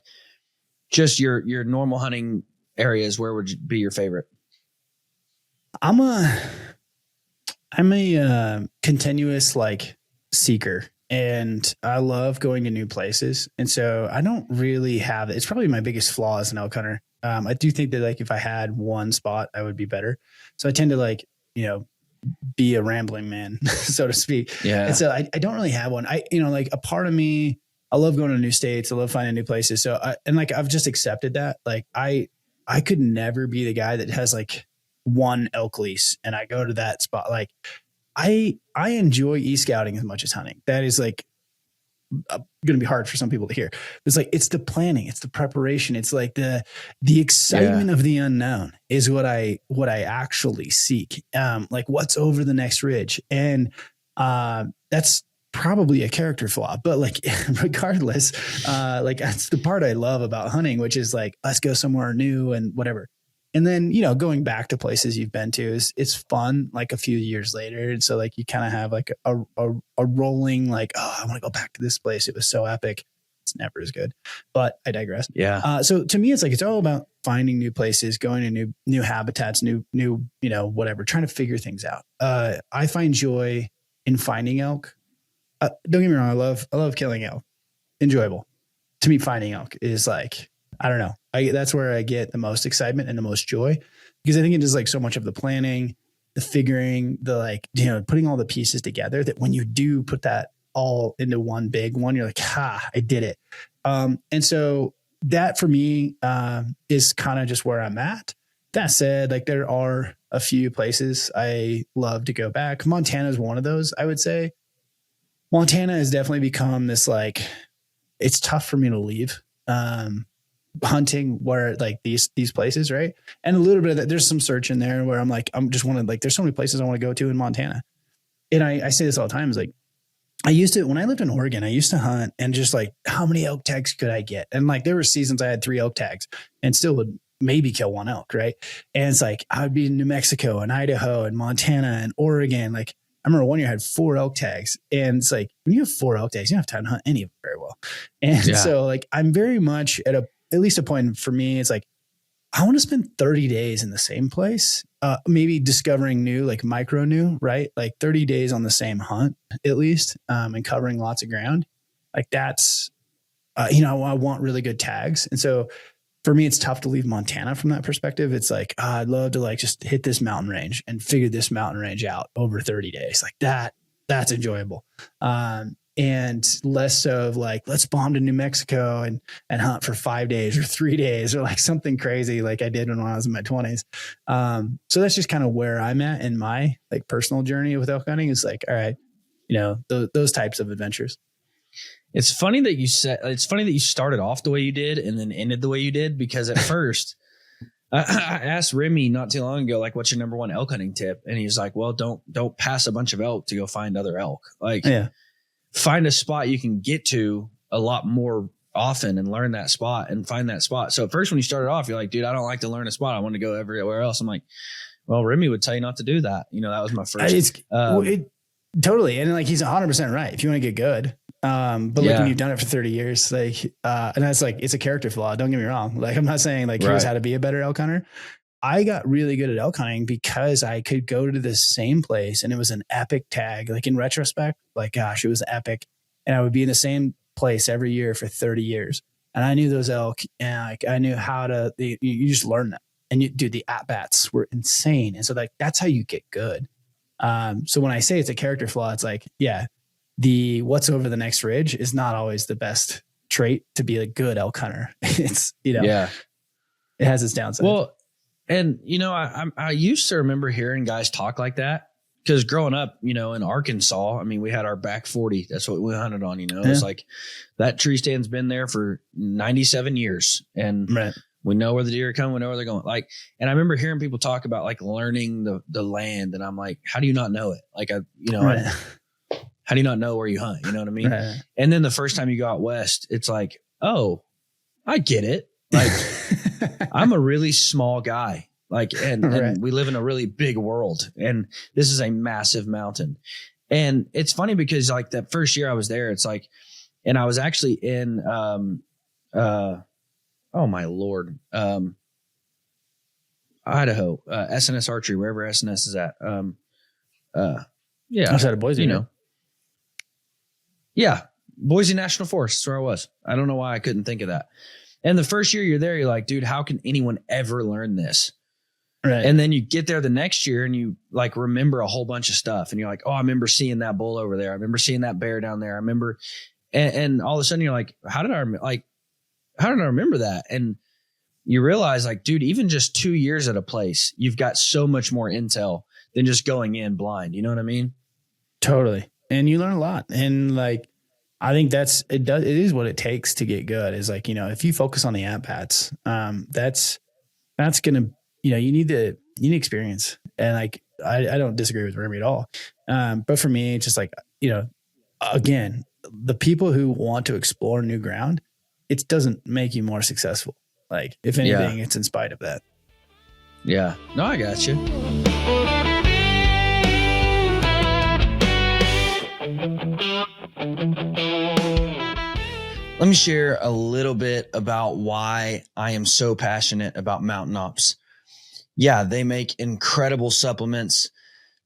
just your normal hunting areas, where would be your favorite? I'm a continuous like seeker, and I love going to new places. And so I don't really have, it's probably my biggest flaw as an elk hunter. I do think that like if I had one spot, I would be better. So I tend to like, be a rambling man, so to speak. Yeah. And so I don't really have one. Like a part of me, I love going to new states. I love finding new places. So I've just accepted that. Like I could never be the guy that has like one elk lease and I go to that spot. Like I enjoy e-scouting as much as hunting. That is like going to be hard for some people to hear. It's like, it's the planning, it's the preparation. It's like the excitement of the unknown is what I actually seek. Like what's over the next ridge. And that's probably a character flaw, but like, regardless, like that's the part I love about hunting, which is like, let's go somewhere new and whatever. And then, going back to places you've been to it's fun, like a few years later. And so like, you kind of have like a rolling, like, oh, I want to go back to this place. It was so epic. It's never as good, but I digress. Yeah. So to me, it's like, it's all about finding new places, going to new habitats, new, whatever, trying to figure things out. I find joy in finding elk. Don't get me wrong. I love killing elk. Enjoyable. To me, finding elk is like, I don't know. That's where I get the most excitement and the most joy, because I think it is like so much of the planning, the figuring, the like, putting all the pieces together, that when you do put that all into one big one, you're like, I did it. And so that for me is kind of just where I'm at. That said, like there are a few places I love to go back. Montana is one of those, I would say. Montana has definitely become this, like, it's tough for me to leave. Hunting where like these places, right? And a little bit of that, there's some search in there where I'm like, there's so many places I want to go to in Montana. And I say this all the time, is like, when I lived in Oregon, I used to hunt and just like, how many elk tags could I get? And like, there were seasons I had 3 elk tags and still would maybe kill 1 elk. Right. And it's like, I would be in New Mexico and Idaho and Montana and Oregon. Like I remember one year I had 4 elk tags, and it's like, when you have 4 elk tags, you don't have time to hunt any of them very well. And so like, I'm very much at least a point for me, it's like, I want to spend 30 days in the same place, maybe discovering new, like micro new, right? Like 30 days on the same hunt, at least, and covering lots of ground. Like that's, I want really good tags. And so for me, it's tough to leave Montana from that perspective. It's like, I'd love to like just hit this mountain range and figure this mountain range out over 30 days. Like that's enjoyable. And less so of like, let's bomb to New Mexico and hunt for 5 days or 3 days or like something crazy like I did when I was in my 20s. So that's just kind of where I'm at in my like personal journey with elk hunting. Is like, all right, those types of adventures. It's funny that you started off the way you did and then ended the way you did, because at first I asked Remy not too long ago, like, what's your number 1 elk hunting tip? And he's like, well, don't pass a bunch of elk to go find other elk. Like, find a spot you can get to a lot more often and learn that spot and find that spot. So at first, when you started off, you're like, dude, I don't like to learn a spot. I want to go everywhere else. I'm like, well, Remy would tell you not to do that. That was my first. Totally. And like, he's 100% right. If you want to get good, but like when you've done it for 30 years, like, and that's like, it's a character flaw. Don't get me wrong. Like, I'm not saying like, here's how to be a better elk hunter. I got really good at elk hunting because I could go to the same place and it was an epic tag. Like in retrospect, like, gosh, it was epic. And I would be in the same place every year for 30 years. And I knew those elk, and like, I knew how to, you just learn them. And the at-bats were insane. And so like, that's how you get good. So when I say it's a character flaw, it's like, the what's over the next ridge is not always the best trait to be a good elk hunter. It's, it has its downside. Well, and I used to remember hearing guys talk like that because growing up, in Arkansas, I mean, we had our back 40. That's what we hunted on, It's like that tree stand's been there for 97 years and we know where the deer are coming. We know where they're going. Like, and I remember hearing people talk about like learning the land. And I'm like, how do you not know it? Like, how do you not know where you hunt? You know what I mean? Right. And then the first time you go out west, it's like, oh, I get it. Like I'm a really small guy, like, and we live in a really big world and this is a massive mountain. And it's funny because like that first year I was there, it's like, and I was actually in, oh my Lord, Idaho, SNS archery, wherever SNS is at. Outside of Boise, Yeah. Boise National Forest is where I was. I don't know why I couldn't think of that. And the first year you're there, you're like, dude, how can anyone ever learn this? Right. And then you get there the next year and you like remember a whole bunch of stuff. And you're like, oh, I remember seeing that bull over there. I remember seeing that bear down there. I remember, and all of a sudden you're like, how did I remember that? And you realize like, dude, even just 2 years at a place, you've got so much more intel than just going in blind. You know what I mean? Totally. And you learn a lot. And like, I think it is what it takes to get good is like, if you focus on the at-bats, that's going to, you need experience. And like, I don't disagree with Remy at all. But for me, it's just like, again, the people who want to explore new ground, it doesn't make you more successful. Like if anything, it's in spite of that. Yeah. No, I got you. Let me share a little bit about why I am so passionate about Mountain Ops. Yeah, they make incredible supplements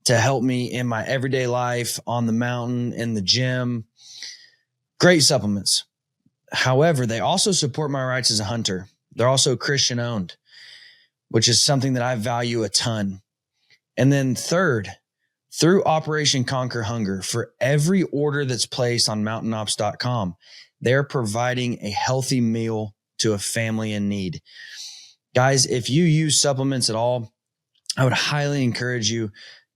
to help me in my everyday life, on the mountain, in the gym. Great supplements. However, they also support my rights as a hunter. They're also Christian owned, which is something that I value a ton. And then third, through Operation Conquer Hunger, for every order that's placed on mountainops.com, they're providing a healthy meal to a family in need. Guys, if you use supplements at all, I would highly encourage you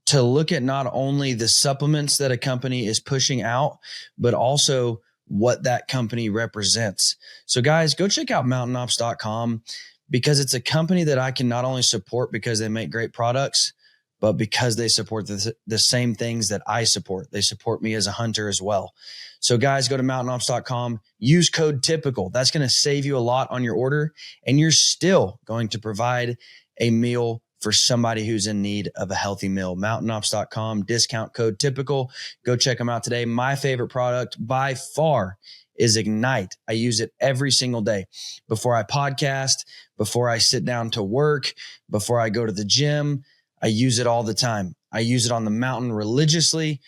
to look at not only the supplements that a company is pushing out, but also what that company represents. So guys, go check out mountainops.com because it's a company that I can not only support because they make great products, but because they support the same things that I support. They support me as a hunter as well. So guys, go to mountainops.com, use code TYPICAL. That's going to save you a lot on your order, and you're still going to provide a meal for somebody who's in need of a healthy meal. Mountainops.com, discount code TYPICAL. Go check them out today. My favorite product by far is Ignite. I use it every single day. Before I podcast, before I sit down to work, before I go to the gym, I use it all the time. I use it on the mountain religiously.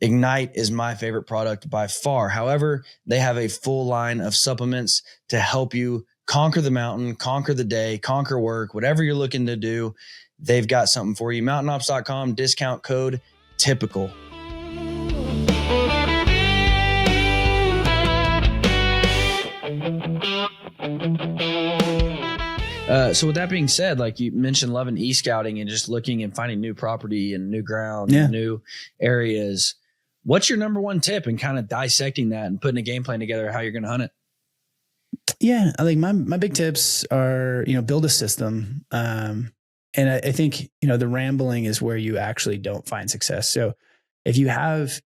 Ignite is my favorite product by far. However, they have a full line of supplements to help you conquer the mountain, conquer the day, conquer work, whatever you're looking to do. They've got something for you. Mountainops.com, discount code TYPICAL. So with that being said, like you mentioned, loving e-scouting and just looking and finding new property and new ground, and new areas. What's your number one tip in kind of dissecting that and putting a game plan together how you're going to hunt it? Yeah, I think my big tips are, build a system. And I think, the rambling is where you actually don't find success. So if you have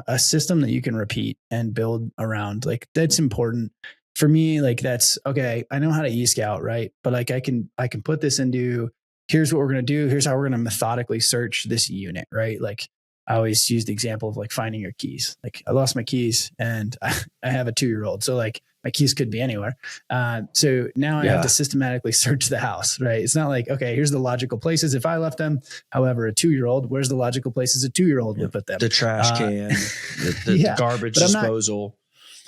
a system that you can repeat and build around, like that's important. For me, like that's okay. I know how to e-scout, right? But like I can put this into, here's what we're going to do. Here's how we're going to methodically search this unit, right? Like I always use the example of like finding your keys. Like I lost my keys and I have a 2-year-old. So like my keys could be anywhere. So now I have to systematically search the house, right? It's not like, okay, here's the logical places if I left them. However, a 2-year-old, where's the logical places a 2-year-old would put them? The trash can, the garbage disposal.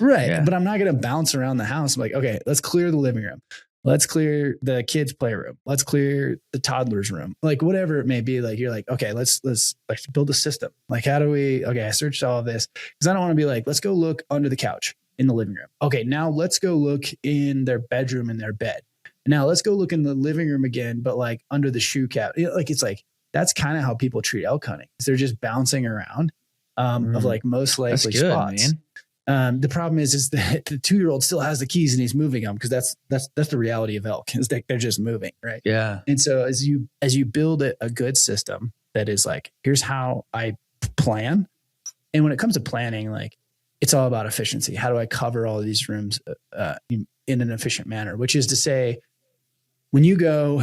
Right. Yeah. But I'm not going to bounce around the house. I'm like, okay, let's clear the living room. Let's clear the kids' playroom. Let's clear the toddler's room. Like whatever it may be. Like you're like, okay, let's like build a system. Like how do we? Okay, I searched all of this because I don't want to be like, let's go look under the couch in the living room. Okay, now let's go look in their bedroom in their bed. Now let's go look in the living room again, but like under the shoe cabinet. Like it's like that's kind of how people treat elk hunting. They're just bouncing around of like most likely That's good, spots. Man. The problem is that the 2-year-old still has the keys and he's moving them because that's the reality of elk is that they're just moving, right? Yeah. And so as you build a good system that is like, here's how I plan. And when it comes to planning, like it's all about efficiency. How do I cover all of these rooms in an efficient manner? Which is to say, when you go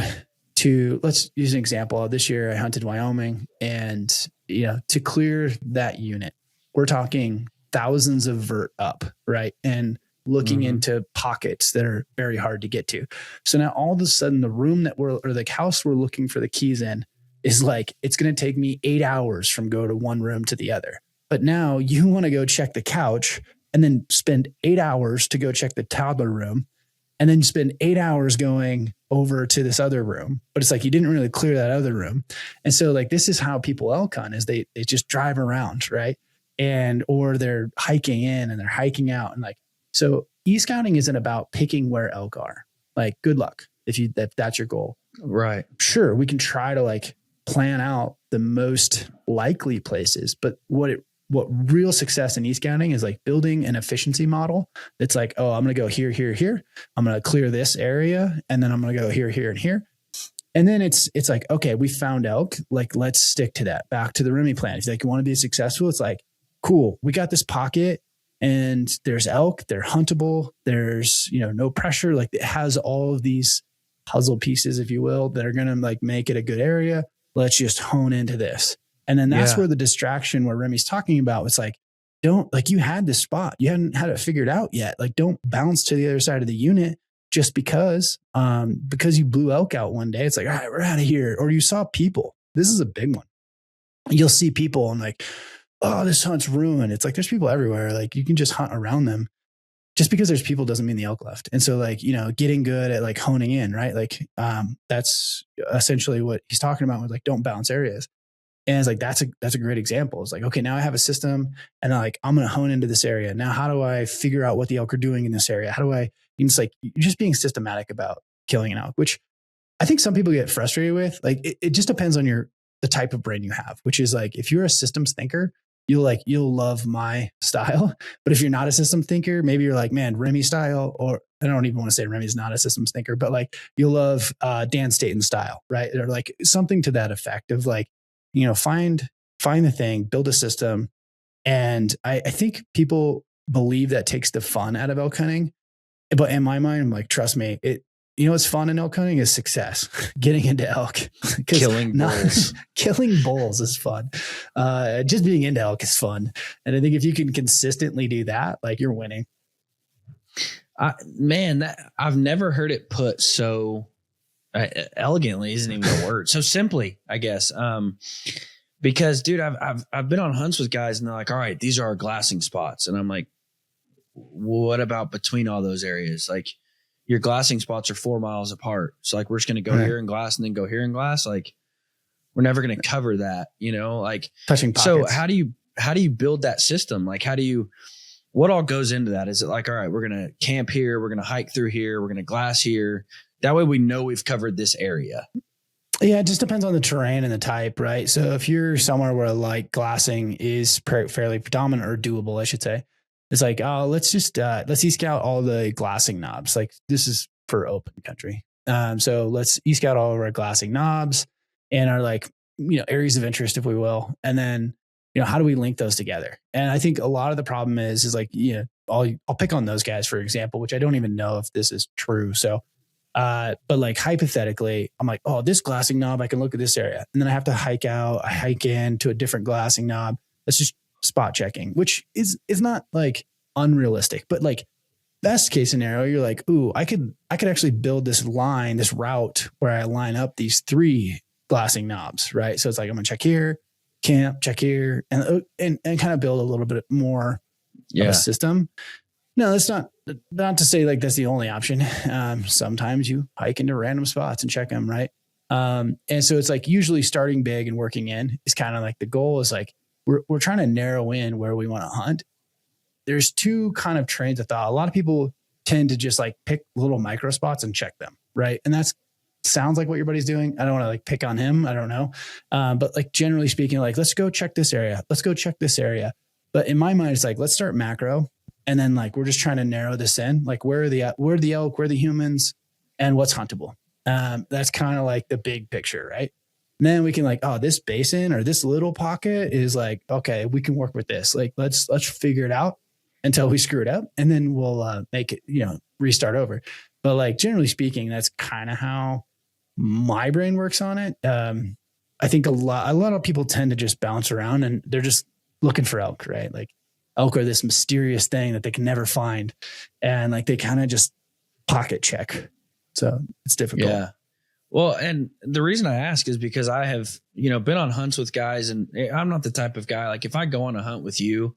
to, let's use an example. This year I hunted Wyoming, and to clear that unit, we're talking thousands of vert up, right? And looking into pockets that are very hard to get to. So now all of a sudden the room the house we're looking for the keys in is like, it's going to take me 8 hours from go to one room to the other. But now you want to go check the couch and then spend 8 hours to go check the toddler room, and then spend 8 hours going over to this other room. But it's like, you didn't really clear that other room. And so like, this is how people elk hunt is they just drive around, right? Or they're hiking in and they're hiking out. And like, so e-scouting isn't about picking where elk are. Like, good luck if that's your goal. Right. Sure. We can try to like plan out the most likely places, but what real success in e-scouting is like building an efficiency model. It's like, oh, I'm going to go here, here, here. I'm going to clear this area. And then I'm going to go here, here, and here. And then it's like, okay, we found elk. Like, let's stick to that. Back to the Remy plan. If you want to be successful, it's like, cool, we got this pocket and there's elk, they're huntable. There's, no pressure. Like it has all of these puzzle pieces, if you will, that are going to like make it a good area. Let's just hone into this. And then that's where the distraction where Remy's talking about was like, you had this spot, you hadn't had it figured out yet. Like, don't bounce to the other side of the unit just because you blew elk out one day. It's like, all right, we're out of here. Or you saw people. This is a big one. You'll see people and like, oh, this hunt's ruined. It's like, there's people everywhere. Like you can just hunt around them. Just because there's people doesn't mean the elk left. And so like, getting good at like honing in, right? Like, that's essentially what he's talking about with like, don't bounce areas. And it's like, that's a great example. It's like, okay, now I have a system and like, I'm going to hone into this area. Now, how do I figure out what the elk are doing in this area? How do it's like, you're just being systematic about killing an elk, which I think some people get frustrated with. Like, it just depends on the type of brain you have, which is like, if you're a systems thinker, you'll love my style. But if you're not a systems thinker, maybe you're like, man, Remy style, or I don't even want to say Remy's not a systems thinker, but like you'll love Dan Staton style, right? Or like something to that effect of like, find the thing, build a system. And I think people believe that takes the fun out of elk hunting. But in my mind, I'm like, trust me, what's fun in elk hunting is success. Getting into elk. Killing bulls. Killing bulls is fun. Just being into elk is fun. And I think if you can consistently do that, like you're winning. I've never heard it put so elegantly isn't even a word. So simply, I guess. Because dude, I've been on hunts with guys and they're like, all right, these are our glassing spots. And I'm like, what about between all those areas? Like your glassing spots are 4 miles apart. So like, we're just going to go here and glass and then go here and glass. Like we're never going to cover that, like touching pockets. So how do you build that system? Like, what all goes into that? Is it like, all right, we're going to camp here. We're going to hike through here. We're going to glass here. That way we know we've covered this area. Yeah, it just depends on the terrain and the type, right? So if you're somewhere where like glassing is fairly predominant or doable, I should say, it's like, oh, let's e-scout all the glassing knobs. Like this is for open country. So let's e-scout all of our glassing knobs and our like, areas of interest, if we will. And then, how do we link those together? And I think a lot of the problem is like, I'll pick on those guys, for example, which I don't even know if this is true. So, but like hypothetically, I'm like, oh, this glassing knob, I can look at this area. And then I have to hike in to a different glassing knob. That's just spot checking, which is not like unrealistic, but like best case scenario, you're like, ooh, I could actually build this route where I line up these 3 glassing knobs, right? So it's like, I'm gonna check here, camp, check here, and kind of build a little bit more of a system. No, that's not to say like that's the only option. Sometimes you hike into random spots and check them, right? And so it's like usually starting big and working in is kind of like the goal is like we're trying to narrow in where we want to hunt. There's two kind of trains of thought. A lot of people tend to just like pick little micro spots and check them, right? And that's sounds like what your buddy's doing. I don't want to like pick on him. I don't know. But like generally speaking, like let's go check this area. Let's go check this area. But in my mind, it's like let's start macro. And then like, we're just trying to narrow this in, like where are the elk, where are the humans, and what's huntable. That's kind of like the big picture, right? And then we can like, oh, this basin or this little pocket is like, okay, we can work with this. Like, let's figure it out until we screw it up. And then we'll make it, restart over. But like, generally speaking, that's kind of how my brain works on it. I think a lot of people tend to just bounce around and they're just looking for elk, right? Like, elk are this mysterious thing that they can never find. And like, they kind of just pocket check. So it's difficult. Yeah. Well, and the reason I ask is because I have, been on hunts with guys, and I'm not the type of guy, like if I go on a hunt with you,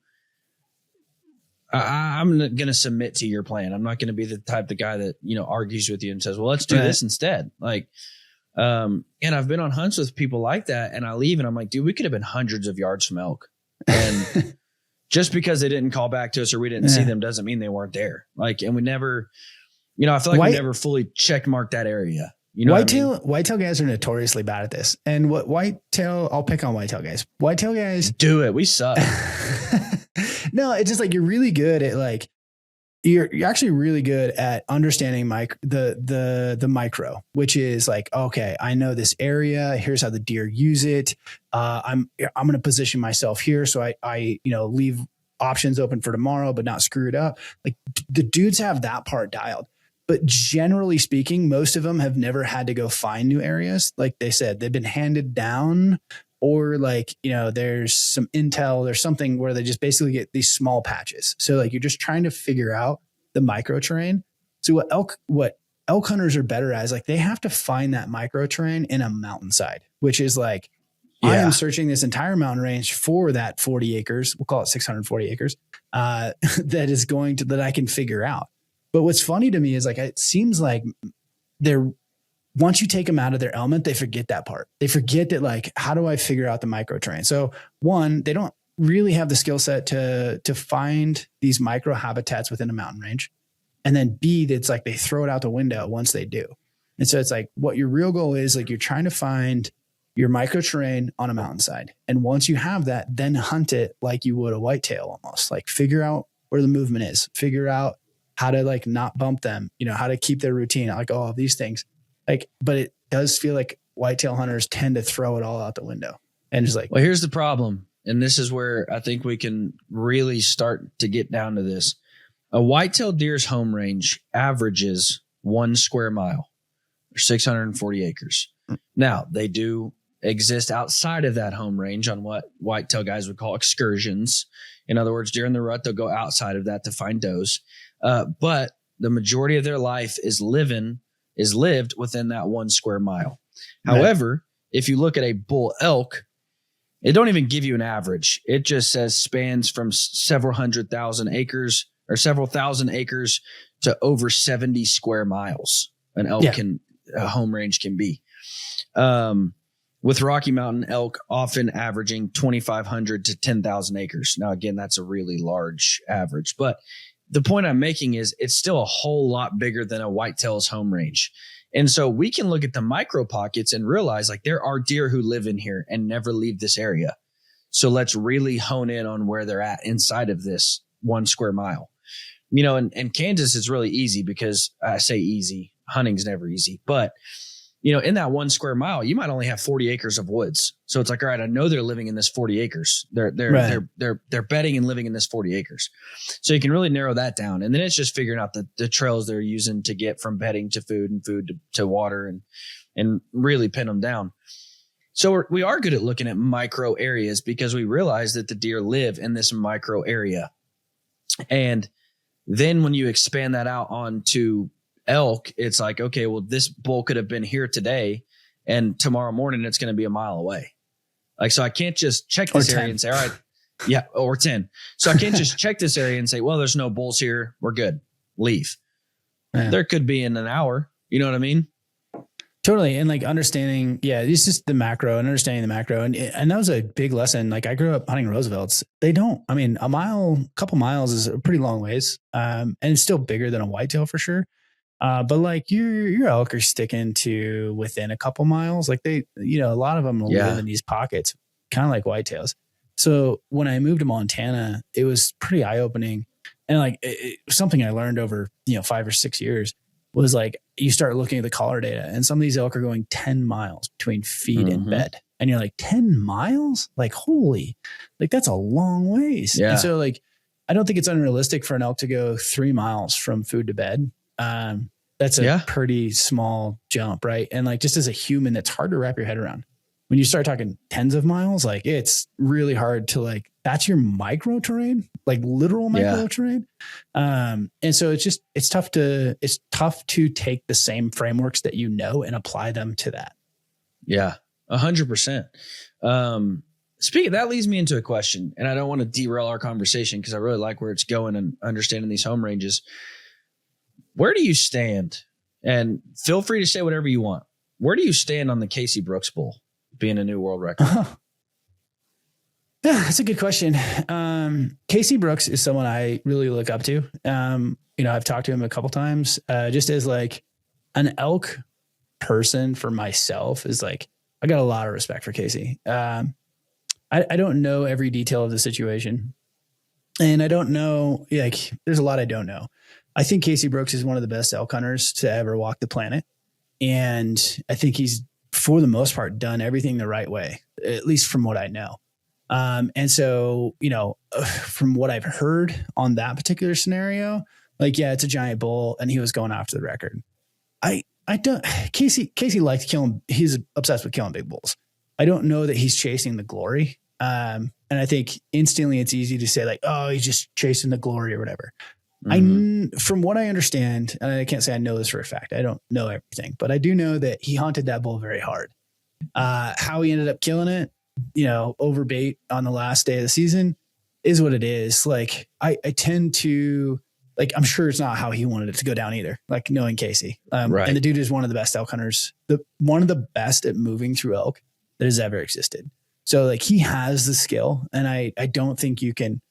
I'm going to submit to your plan. I'm not going to be the type of guy that, argues with you and says, well, let's do this instead. Like, and I've been on hunts with people like that, and I leave and I'm like, dude, we could have been hundreds of yards from elk. And just because they didn't call back to us or we didn't see them doesn't mean they weren't there. Like, and we never, I feel like we never fully check marked that area. Whitetail guys are notoriously bad at this. And I'll pick on whitetail guys. Whitetail guys do it. We suck. No, it's just like, you're really good at like, you're actually really good at understanding the micro, which is like, okay, I know this area. Here's how the deer use it. I'm going to position myself here. So I leave options open for tomorrow, but not screw it up. Like the dudes have that part dialed, but generally speaking, most of them have never had to go find new areas. Like they said, they've been handed down, or like, there's some intel, there's something where they just basically get these small patches. So like, you're just trying to figure out the micro terrain. So what elk hunters are better at is like, they have to find that micro terrain in a mountainside, which is like, I am searching this entire mountain range for that 40 acres. We'll call it 640 acres. That I can figure out. But what's funny to me is like, it seems like once you take them out of their element, they forget that part. They forget that like, how do I figure out the micro terrain? So one, they don't really have the skill set to find these micro habitats within a mountain range. And then B, that's like, they throw it out the window once they do. And so it's like, what your real goal is, like, you're trying to find your micro terrain on a mountainside. And once you have that, then hunt it like you would a whitetail, almost like figure out where the movement is, figure out how to like not bump them, how to keep their routine, like all of these things. Like, but it does feel like whitetail hunters tend to throw it all out the window. And it's like, well, here's the problem. And this is where I think we can really start to get down to this. A whitetail deer's home range averages 1 square mile, or 640 acres. Now, they do exist outside of that home range on what whitetail guys would call excursions. In other words, during the rut, they'll go outside of that to find does. But the majority of their life is lived within that 1 square mile. Right. However, if you look at a bull elk, it don't even give you an average. It just says spans from several thousand acres to over 70 square miles. An elk home range can be. With Rocky Mountain elk often averaging 2,500 to 10,000 acres. Now, again, that's a really large average, but the point I'm making is it's still a whole lot bigger than a whitetail's home range. And so we can look at the micro pockets and realize like there are deer who live in here and never leave this area. So let's really hone in on where they're at inside of this 1 square mile. And Kansas is really easy because I say easy, hunting's never easy, but in that 1 square mile, you might only have 40 acres of woods. So it's like, all right, I know they're living in this 40 acres. They're bedding and living in this 40 acres. So you can really narrow that down. And then it's just figuring out the trails they're using to get from bedding to food and food to water and really pin them down. So we are good at looking at micro areas because we realize that the deer live in this micro area. And then when you expand that out onto elk, it's like, okay, well, this bull could have been here today and tomorrow morning it's going to be a mile away. Like, so I can't just check this area and say, all right, Yeah. Or 10. So I can't just check this area and say, well, there's no bulls here. We're good. Leave. Yeah. There could be in an hour. You know what I mean? Totally. And like understanding, it's just the macro and understanding the macro. And that was a big lesson. Like I grew up hunting Roosevelts. They don't, I mean, a couple miles is a pretty long ways. And it's still bigger than a whitetail for sure. But like your elk are sticking to within a couple miles. Like they, a lot of them will live in these pockets, kind of like whitetails. So when I moved to Montana, it was pretty eye opening. And like something I learned over, 5 or 6 years was like, you start looking at the collar data and some of these elk are going 10 miles between feed and bed. And you're like 10 miles? Like, holy, like that's a long ways. Yeah. And so like, I don't think it's unrealistic for an elk to go 3 miles from food to bed. That's a pretty small jump. Right. And like, just as a human, that's hard to wrap your head around. When you start talking tens of miles, like it's really hard to like, that's your micro terrain, like literal micro terrain. And so it's tough to take the same frameworks that and apply them to that. Yeah, 100%. Speaking, that leads me into a question, and I don't want to derail our conversation because I really like where it's going and understanding these home ranges. Where do you stand? And feel free to say whatever you want. Where do you stand on the Casey Brooks bull being a new world record? Yeah, that's a good question. Casey Brooks is someone I really look up to. I've talked to him a couple times, just as like an elk person for myself is like, I got a lot of respect for Casey. I don't know every detail of the situation and I don't know, like there's a lot I don't know. I think Casey Brooks is one of the best elk hunters to ever walk the planet. And I think he's, for the most part, done everything the right way, at least from what I know. And so, from what I've heard on that particular scenario, like, it's a giant bull and he was going after the record. Casey likes killing. He's obsessed with killing big bulls. I don't know that he's chasing the glory. And I think instantly it's easy to say like, oh, he's just chasing the glory or whatever. From what I understand, and I can't say I know this for a fact, I don't know everything, but I do know that he hunted that bull very hard. How he ended up killing it, over bait on the last day of the season is what it is. Like I tend to like, I'm sure it's not how he wanted it to go down either. Like knowing Casey, right. And the dude is one of the best elk hunters, one of the best at moving through elk that has ever existed. So like he has the skill, and I don't think you can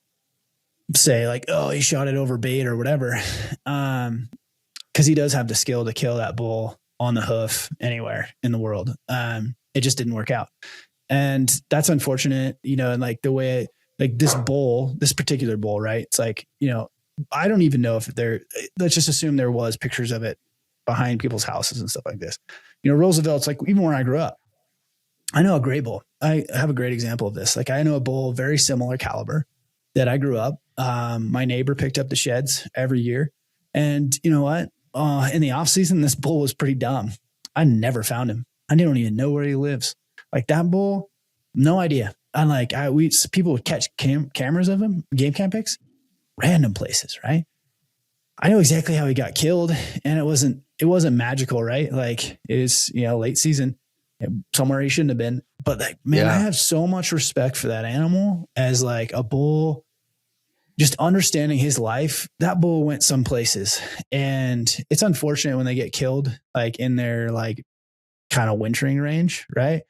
say like, oh, he shot it over bait or whatever. Cause he does have the skill to kill that bull on the hoof anywhere in the world. It just didn't work out. And that's unfortunate, and like the way, like this particular bull, right? It's like, I don't even know if let's just assume there was pictures of it behind people's houses and stuff like this. Roosevelt's like, even where I grew up, I know a gray bull. I have a great example of this. Like I know a bull, very similar caliber that I grew up. My neighbor picked up the sheds every year. And you know what? In the off season, this bull was pretty dumb. I never found him. I don't even know where he lives. Like that bull, no idea. And like people would catch cameras of him, game cam pics, random places, right? I know exactly how he got killed, and it wasn't magical, right? Like it was, late season, somewhere he shouldn't have been. But like, man, I have so much respect for that animal as like a bull. Just understanding his life, that bull went some places, and it's unfortunate when they get killed, like in their like kind of wintering range, right?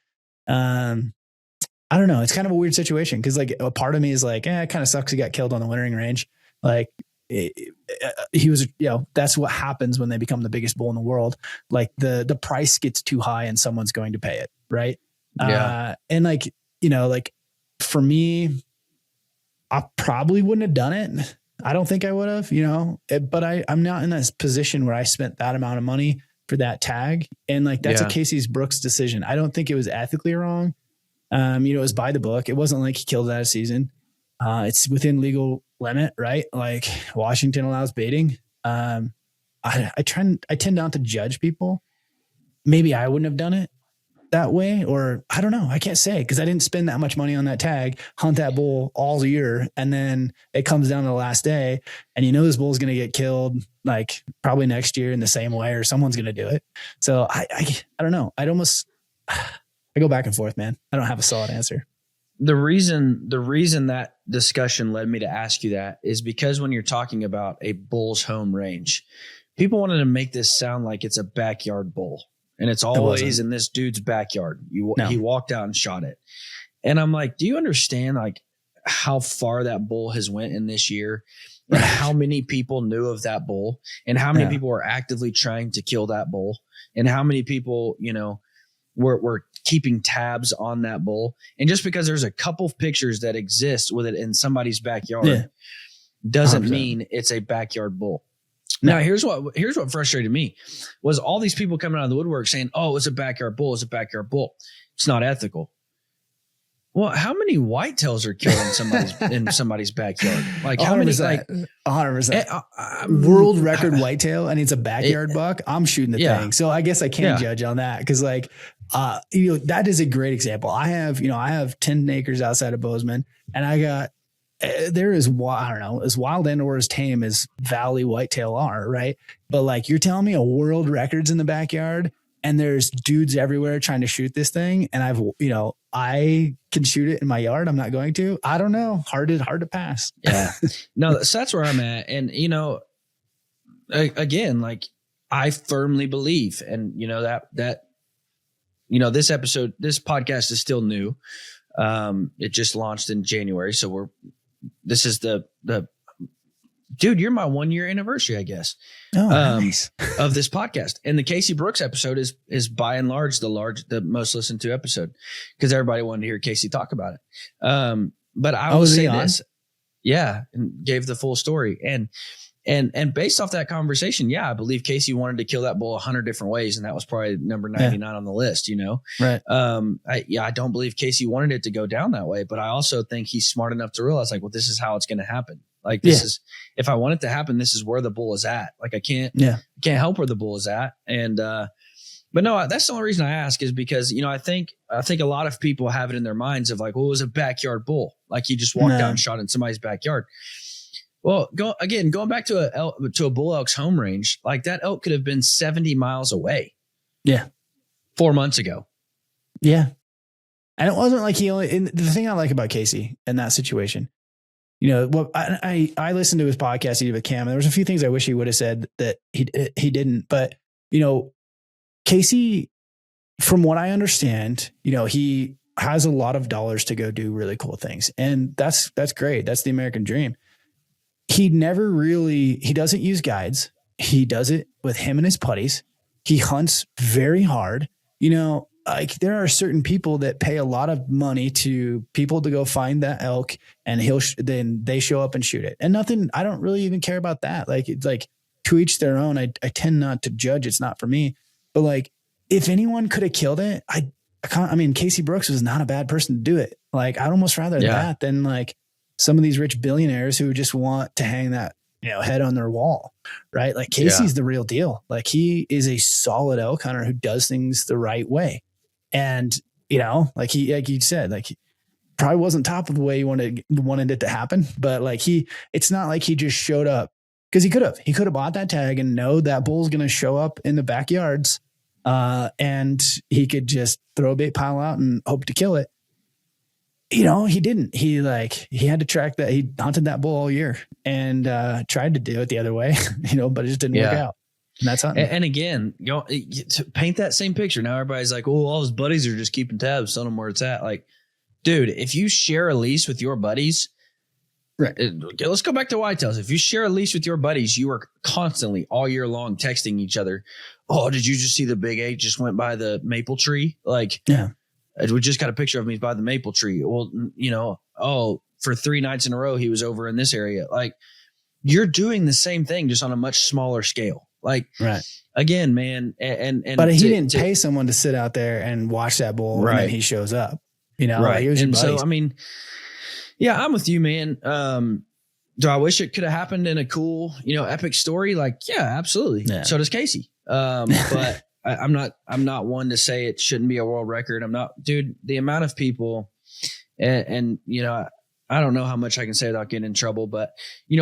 I don't know. It's kind of a weird situation because like a part of me is like, it kind of sucks he got killed on the wintering range. Like he was, that's what happens when they become the biggest bull in the world. Like the price gets too high and someone's going to pay it, right? Yeah. And like, like for me, I probably wouldn't have done it. I don't think I would have, but I'm not in that position where I spent that amount of money for that tag. And like, that's a Casey Brooks decision. I don't think it was ethically wrong. It was by the book. It wasn't like he killed it out of season. It's within legal limit, right? Like Washington allows baiting. I tend not to judge people. Maybe I wouldn't have done it that way, or I don't know. I can't say because I didn't spend that much money on that tag, hunt that bull all year. And then it comes down to the last day and this bull is going to get killed like probably next year in the same way, or someone's going to do it. So I don't know. I go back and forth, man. I don't have a solid answer. the reason that discussion led me to ask you that is because when you're talking about a bull's home range, people wanted to make this sound like it's a backyard bull, and it's always in this dude's backyard. He walked out and shot it. And I'm like, do you understand like how far that bull has went in this year, and how many people knew of that bull, and how many people were actively trying to kill that bull, and how many people, were keeping tabs on that bull. And just because there's a couple of pictures that exist with it in somebody's backyard doesn't 100%. Mean it's a backyard bull. No. Now, here's what frustrated me was all these people coming out of the woodwork saying, oh, it's a backyard bull. It's a backyard bull. It's not ethical. Well, how many whitetails are killed in somebody's backyard? Like how 100%, many? 100%. World record whitetail, and it's a backyard buck. I'm shooting the thing, so I guess I can't judge on that because, like, that is a great example. I have 10 acres outside of Bozeman, and I got there is as wild and or as tame as valley whitetail are, right? But like you're telling me a world record's in the backyard. And there's dudes everywhere trying to shoot this thing. And I can shoot it in my yard. I'm not going to. I don't know. Hard to pass. Yeah. No, so that's where I'm at. And, again, like I firmly believe, and this podcast is still new. It just launched in January. So this is the dude, you're my 1 year anniversary, I guess, nice. Of this podcast. And the Casey Brooks episode is by and large the most listened to episode because everybody wanted to hear Casey talk about it. But I will say this. Yeah. And gave the full story. And based off that conversation, I believe Casey wanted to kill that bull 100 different ways. And that was probably number 99 on the list, Right. I don't believe Casey wanted it to go down that way, but I also think he's smart enough to realize like, well, this is how it's going to happen. Like this is, if I want it to happen, this is where the bull is at. Like I can't help where the bull is at. And, but no, that's the only reason I ask is because, I think a lot of people have it in their minds of like, well, it was a backyard bull. Like he just walked out and shot in somebody's backyard. Well, going back to a bull elk's home range, like that elk could have been 70 miles away. Yeah. 4 months ago. Yeah. And it wasn't like and the thing I like about Casey in that situation, I listened to his podcast he did with Cam, and there was a few things I wish he would have said that he didn't. But, Casey, from what I understand, he has a lot of dollars to go do really cool things. And that's great. That's the American dream. He doesn't use guides. He does it with him and his putties. He hunts very hard. Like there are certain people that pay a lot of money to people to go find that elk, and then they show up and shoot it. And nothing, I don't really even care about that. Like it's like to each their own. I tend not to judge. It's not for me. But like if anyone could have killed it, Casey Brooks was not a bad person to do it. Like I'd almost rather that than like some of these rich billionaires who just want to hang that head on their wall, right? Like Casey's the real deal. Like he is a solid elk hunter who does things the right way. And, like you said, like he probably wasn't top of the way he wanted it to happen, but like it's not like he just showed up because he could have bought that tag and know that bull's going to show up in the backyards. And he could just throw a bait pile out and hope to kill it. He didn't, he had to track that. He hunted that bull all year and, tried to do it the other way, but it just didn't work out. And that's hunting. And again, to paint that same picture. Now everybody's like, oh, all his buddies are just keeping tabs, telling him where it's at. Like, dude, if you share a lease with your buddies, right? Let's go back to whitetails. If you share a lease with your buddies, you are constantly all year long texting each other. Oh, did you just see the big 8 just went by the maple tree? Like, we just got a picture of him. He's by the maple tree. Well, for 3 nights in a row, he was over in this area. Like, you're doing the same thing, just on a much smaller scale. Like, right. Again, man. But he didn't pay someone to sit out there and watch that bull. Right. And then he shows up, right. Like it was and so, I'm with you, man. Do I wish it could have happened in a cool, epic story? Like, yeah, absolutely. Yeah. So does Casey. But I'm not one to say it shouldn't be a world record. I'm not, dude, the amount of people and I don't know how much I can say without getting in trouble, but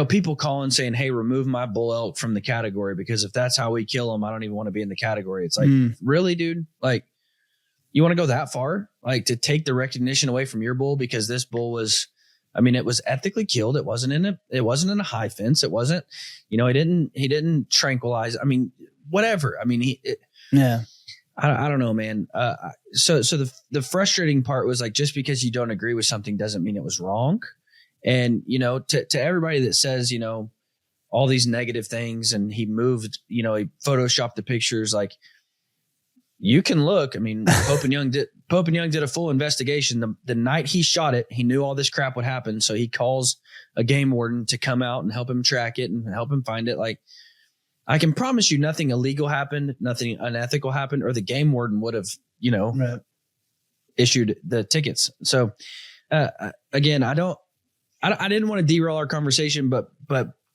people calling saying, hey, remove my bull elk from the category, because if that's how we kill them, I don't even want to be in the category. It's like, really, dude? Like, you want to go that far, like to take the recognition away from your bull because this bull was, I mean, it was ethically killed. It wasn't in a high fence. It wasn't, he didn't tranquilize. I mean, whatever. I mean, I don't know, man. So the frustrating part was like, just because you don't agree with something doesn't mean it was wrong. And, to everybody that says, all these negative things and he moved, he photoshopped the pictures, like you can look. I mean, Pope and Young did a full investigation. The night he shot it, he knew all this crap would happen. So he calls a game warden to come out and help him track it and help him find it. Like, I can promise you nothing illegal happened, nothing unethical happened, or the game warden would have, right. issued the tickets. So, again, I didn't want to derail our conversation, but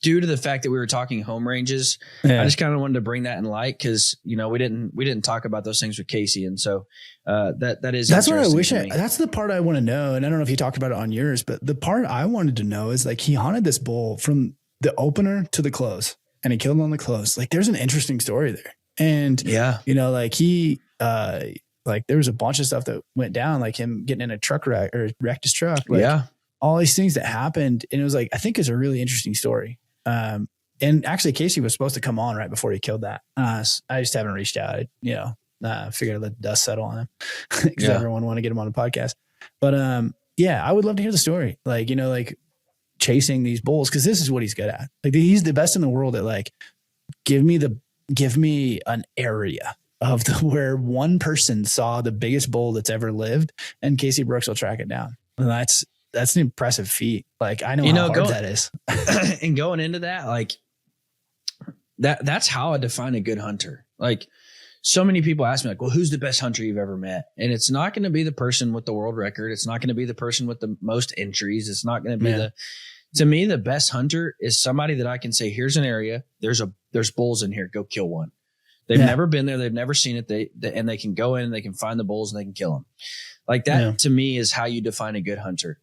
due to the fact that we were talking home ranges, I just kind of wanted to bring that in light because, we didn't talk about those things with Casey. And so, that's what I wish that's the part I want to know. And I don't know if you talked about it on yours, but the part I wanted to know is like, he hunted this bull from the opener to the close. And he killed him on the close. Like, there's an interesting story there. And, like he, like there was a bunch of stuff that went down, like him getting in a truck wreck or wrecked his truck. Like, all these things that happened. And it was like, I think it's a really interesting story. And actually Casey was supposed to come on right before he killed that. I just haven't reached out. I figured I'd let the dust settle on him because everyone want to get him on the podcast. But, I would love to hear the story. Like, like chasing these bulls, because this is what he's good at. Like, he's the best in the world at like, give me an area of where one person saw the biggest bull that's ever lived, and Casey Brooks will track it down. And that's an impressive feat. Like, I know how hard that is. And going into that, like that's how I define a good hunter. Like, so many people ask me like, well, who's the best hunter you've ever met? And it's not going to be the person with the world record. It's not going to be the person with the most entries. It's not going to be to me, the best hunter is somebody that I can say, here's an area. There's bulls in here. Go kill one. They've never been there. They've never seen it. And they can go in, they can find the bulls and they can kill them. Like that to me is how you define a good hunter.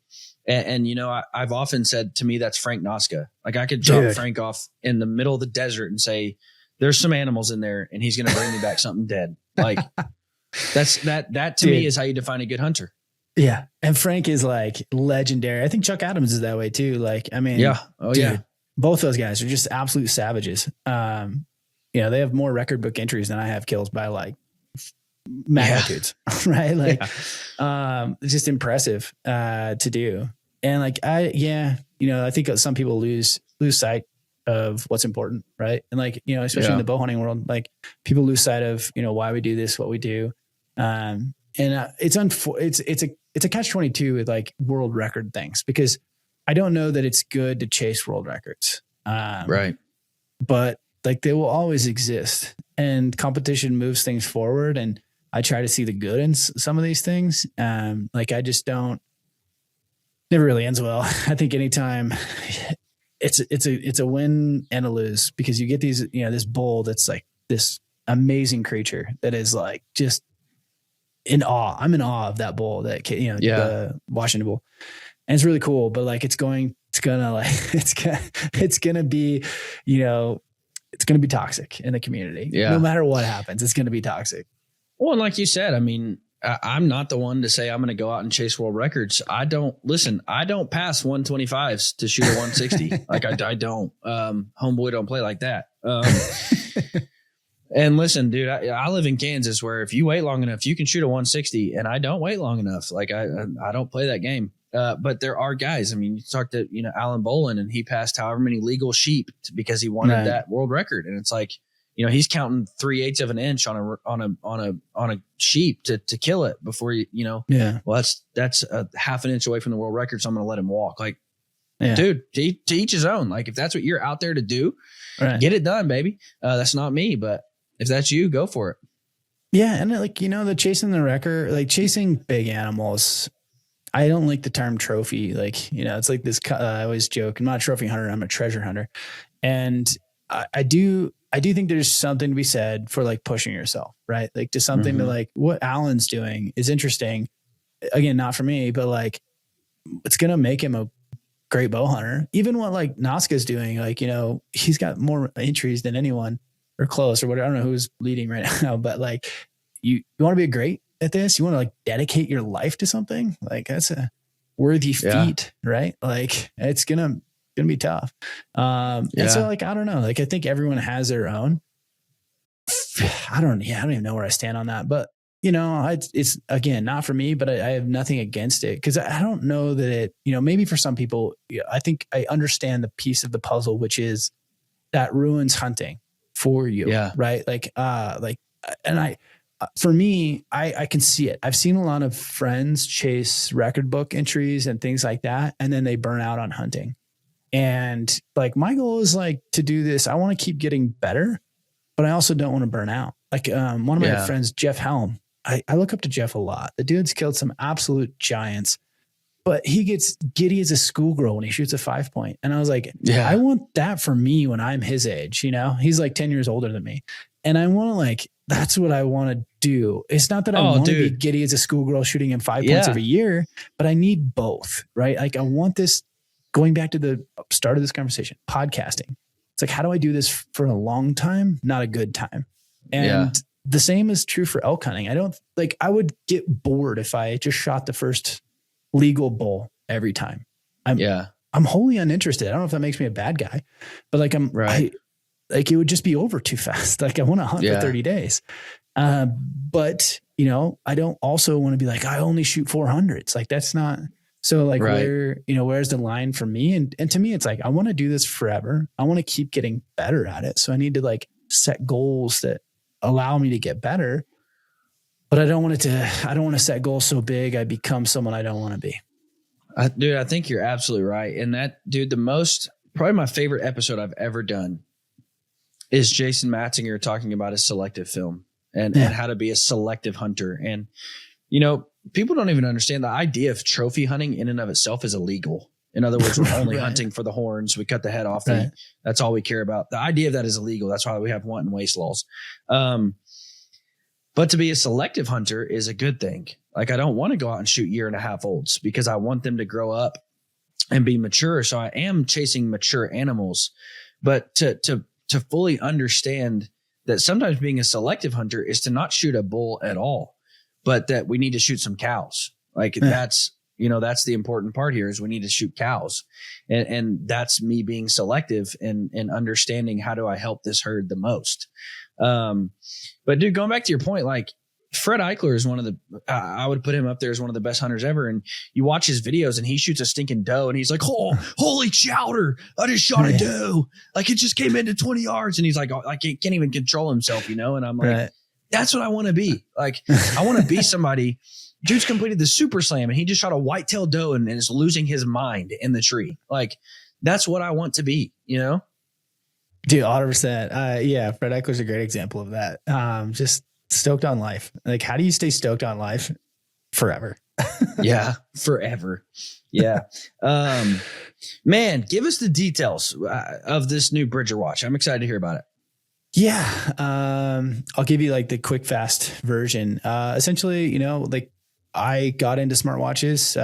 And I've often said, to me, that's Frank Noska. Like, I could drop Frank off in the middle of the desert and say, there's some animals in there and he's going to bring me back something dead. Like that to me is how you define a good hunter. Yeah. And Frank is like legendary. I think Chuck Adams is that way too. Like, I mean, both those guys are just absolute savages. They have more record book entries than I have kills by like magnitudes, right? Like, it's just impressive, to do. And like, I think some people lose sight of what's important. Right. And like, especially in the bow hunting world, like people lose sight of, why we do this, what we do. And it's a catch-22 with like world record things, because I don't know that it's good to chase world records. Right. But like, they will always exist, and competition moves things forward. And I try to see the good in some of these things. Like, I just don't, never really ends well. I think anytime it's a win and a lose, because you get these, this bull that's like this amazing creature that is like just in awe. I'm in awe of that bull, the Washington bull. And it's really cool, but like, it's gonna be, it's going to be toxic in the community. Yeah. No matter what happens, it's going to be toxic. Well, and like you said, I mean, I'm not the one to say I'm going to go out and chase world records. I don't pass 125s to shoot a 160. Like I don't, homeboy don't play like that. And listen, dude, I live in Kansas, where if you wait long enough, you can shoot a 160, and I don't wait long enough. Like I don't play that game. But there are guys. I mean, you talk to Alan Bolin, and he passed however many legal sheep because he wanted that world record, and it's like, he's counting 3/8 of an inch on a sheep to kill it before well, that's a half an inch away from the world record, so I'm going to let him walk. Like, dude, to each his own. Like, if that's what you're out there to do, get it done, baby. That's not me, but if that's you, go for it. Yeah, and like the chasing the record, like chasing big animals. I don't like the term trophy. Like, it's like this, I always joke, I'm not a trophy hunter, I'm a treasure hunter. And I do think there's something to be said for like pushing yourself, right? Like, to something to like what Alan's doing is interesting. Again, not for me, but like, it's going to make him a great bow hunter. Even what like Noska's doing, like, he's got more entries than anyone or close or whatever. I don't know who's leading right now, but like, you want to be a great at this? You want to like dedicate your life to something? Like that's a worthy feat, right? Like it's gonna be tough. And so like, I don't know, like I think everyone has their own. I don't even know where I stand on that, but you know, it's again, not for me, but I have nothing against it. Cause I don't know that it, you know, maybe for some people, I think I understand the piece of the puzzle, which is that ruins hunting for you. Yeah. Right. And for me, I can see it. I've seen a lot of friends chase record book entries and things like that. And then they burn out on hunting. And like, my goal is like to do this. I want to keep getting better, but I also don't want to burn out. Like one of my friends, Jeff Helm, I look up to Jeff a lot. The dude's killed some absolute giants, but he gets giddy as a schoolgirl when he shoots a 5-point. And I was like, I want that for me when I'm his age, you know, he's like 10 years older than me. And I want to like, that's what I want to do. It's not that I want to be giddy as a schoolgirl shooting him 5 points every year, but I need both, right? Like I want this, going back to the start of this conversation, podcasting. It's like, how do I do this for a long time? Not a good time. And the same is true for elk hunting. I would get bored if I just shot the first legal bull every time. I'm wholly uninterested. I don't know if that makes me a bad guy, but like it would just be over too fast. Like I want to hunt for 30 days. But you know, I don't also want to be like, I only shoot 400s. Like that's not, so like where's the line for me? And to me, it's like, I want to do this forever. I want to keep getting better at it. So I need to like set goals that allow me to get better, but I don't want to set goals so big I become someone I don't want to be. Dude, I think you're absolutely right. And that, dude, probably my favorite episode I've ever done is Jason Matzinger talking about his selective film and how to be a selective hunter. And, you know, people don't even understand the idea of trophy hunting in and of itself is illegal. In other words, we're only hunting for the horns. We cut the head off. That's all we care about. The idea of that is illegal. That's why we have want and waste laws. But to be a selective hunter is a good thing. Like I don't want to go out and shoot 1.5 year olds because I want them to grow up and be mature. So I am chasing mature animals, but to fully understand that sometimes being a selective hunter is to not shoot a bull at all, but that we need to shoot some cows. Like that's the important part here is we need to shoot cows. And that's me being selective and understanding how do I help this herd the most. But dude, going back to your point, like Fred Eichler is I would put him up there as one of the best hunters ever. And you watch his videos and he shoots a stinking doe and he's like, oh, holy chowder. I just shot a doe. Like it just came into 20 yards. And he's like, oh, I can't even control himself, you know? And I'm like, that's what I want to be. Like, I want to be somebody. Dude's completed the super slam and he just shot a white-tailed doe and is losing his mind in the tree. Like, that's what I want to be, you know? Dude, 100%. Yeah, Fred Eichler's a great example of that. Just stoked on life. Like, how do you stay stoked on life forever? Yeah, forever. Yeah. Man, give us the details of this new Bridger watch. I'm excited to hear about it. Yeah. I'll give you like the quick, fast version. Essentially, you know, like I got into smartwatches,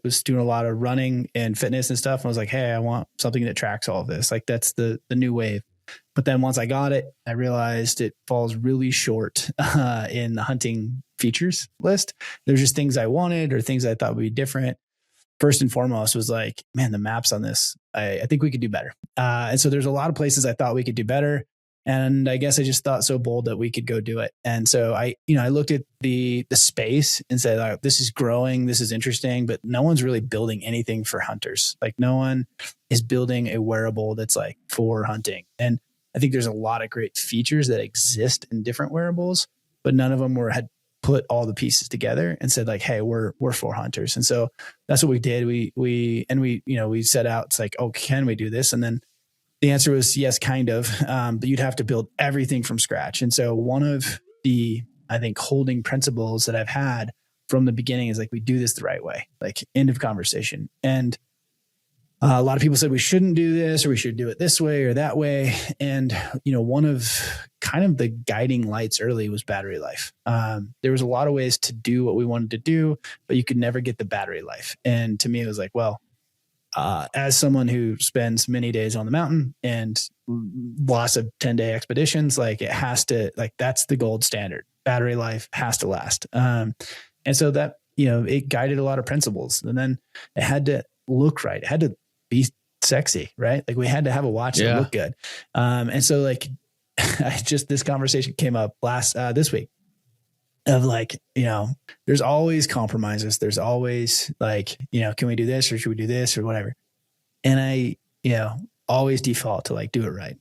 was doing a lot of running and fitness and stuff. And I was like, hey, I want something that tracks all of this. Like that's the new wave. But then once I got it, I realized it falls really short in the hunting features list. There's just things I wanted or things I thought would be different. First and foremost was like, man, the maps on this, I think we could do better. And so there's a lot of places I thought we could do better. And I guess I just thought so bold that we could go do it. And so I looked at the space and said, oh, this is growing. This is interesting, but no one's really building anything for hunters. Like no one is building a wearable that's like for hunting. And I think there's a lot of great features that exist in different wearables, but none of them had put all the pieces together and said like, hey, we're for hunters. And so that's what we did. We set out, it's like, oh, can we do this? And then the answer was yes, kind of, but you'd have to build everything from scratch. And so one of the, I think, holding principles that I've had from the beginning is like, we do this the right way, like end of conversation. And a lot of people said we shouldn't do this or we should do it this way or that way. And, one of kind of the guiding lights early was battery life. There was a lot of ways to do what we wanted to do, but you could never get the battery life. And to me, it was like, well, as someone who spends many days on the mountain and lots of 10-day expeditions, like it has to, like, that's the gold standard. battery life has to last. And so that, it guided a lot of principles. And then it had to look right. It had to be sexy, right? Like we had to have a watch that looked good. And so like, this conversation came up this week of like, there's always compromises. There's always like, can we do this or should we do this or whatever? And I, always default to like, do it right.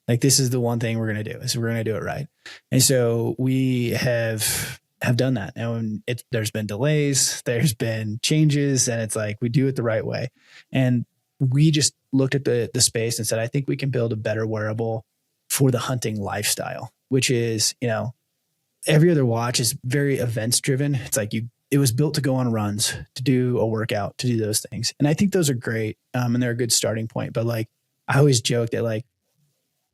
Like, this is the one thing we're going to do is we're going to do it right. And so we have done that. And there's been delays, there's been changes, and it's like, we do it the right way. And we just looked at the space and said, I think we can build a better wearable for the hunting lifestyle, which is, every other watch is very events driven. It's like it was built to go on runs, to do a workout, to do those things. And I think those are great. And they're a good starting point. But like, I always joke that like,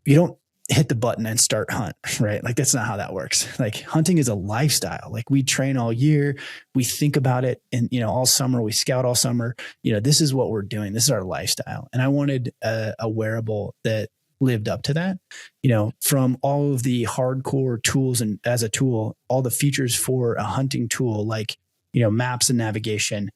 you don't hit the button and start hunt, right? Like that's not how that works. Like hunting is a lifestyle. Like we train all year, we think about it, and all summer, we scout all summer. This is what we're doing. This is our lifestyle. And I wanted a wearable that lived up to that, from all of the hardcore tools and as a tool, all the features for a hunting tool, like, maps and navigation,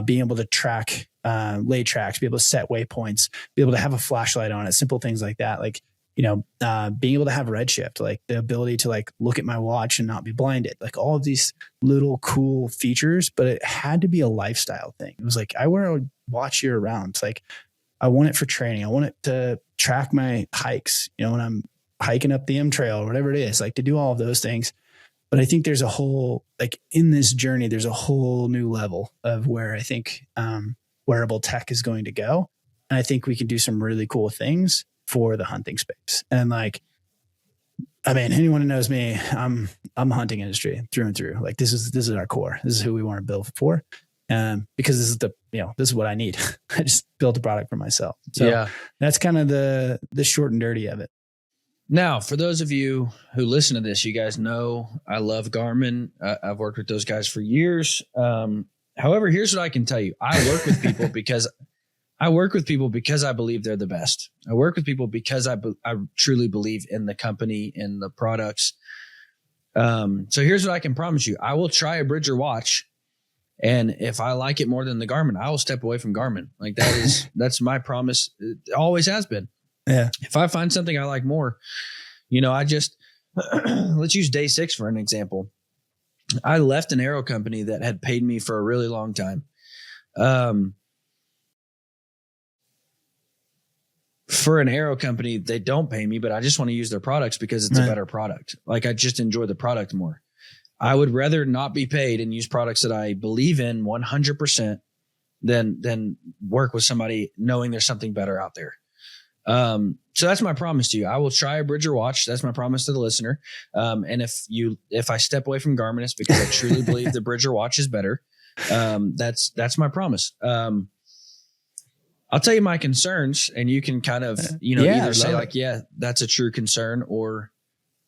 being able to track, lay tracks, be able to set waypoints, be able to have a flashlight on it, simple things like that. Like, being able to have redshift, like the ability to like look at my watch and not be blinded, like all of these little cool features, but it had to be a lifestyle thing. It was like, I wear a watch year round. It's like, I want it for training. I want it to track my hikes, when I'm hiking up the M trail or whatever it is, like to do all of those things. But I think there's a whole, like in this journey, there's a whole new level of where I think wearable tech is going to go. And I think we can do some really cool things for the hunting space. And like, I mean, anyone who knows me, I'm hunting industry through and through. Like this is our core. This is who we want to build for. Because this is this is what I need. I just built a product for myself. So that's kind of the short and dirty of it. Now, for those of you who listen to this, you guys know I love Garmin. I've worked with those guys for years. However, here's what I can tell you. I work with people because I believe they're the best. I work with people because I truly believe in the company, in the products. So here's what I can promise you. I will try a Bridger watch. And if I like it more than the Garmin, I will step away from Garmin. Like that's my promise. It always has been. Yeah. If I find something I like more, I just, let's use day 6 for an example. I left an aero company that had paid me for a really long time. For an aero company, they don't pay me, but I just want to use their products because it's a better product. Like I just enjoy the product more. I would rather not be paid and use products that I believe in 100% than work with somebody knowing there's something better out there. So that's my promise to you. I will try a Bridger watch. That's my promise to the listener. And if I step away from Garmin, it's because I truly believe the Bridger watch is better. That's my promise. I'll tell you my concerns, and you can kind of, either say like, yeah, that's a true concern, or,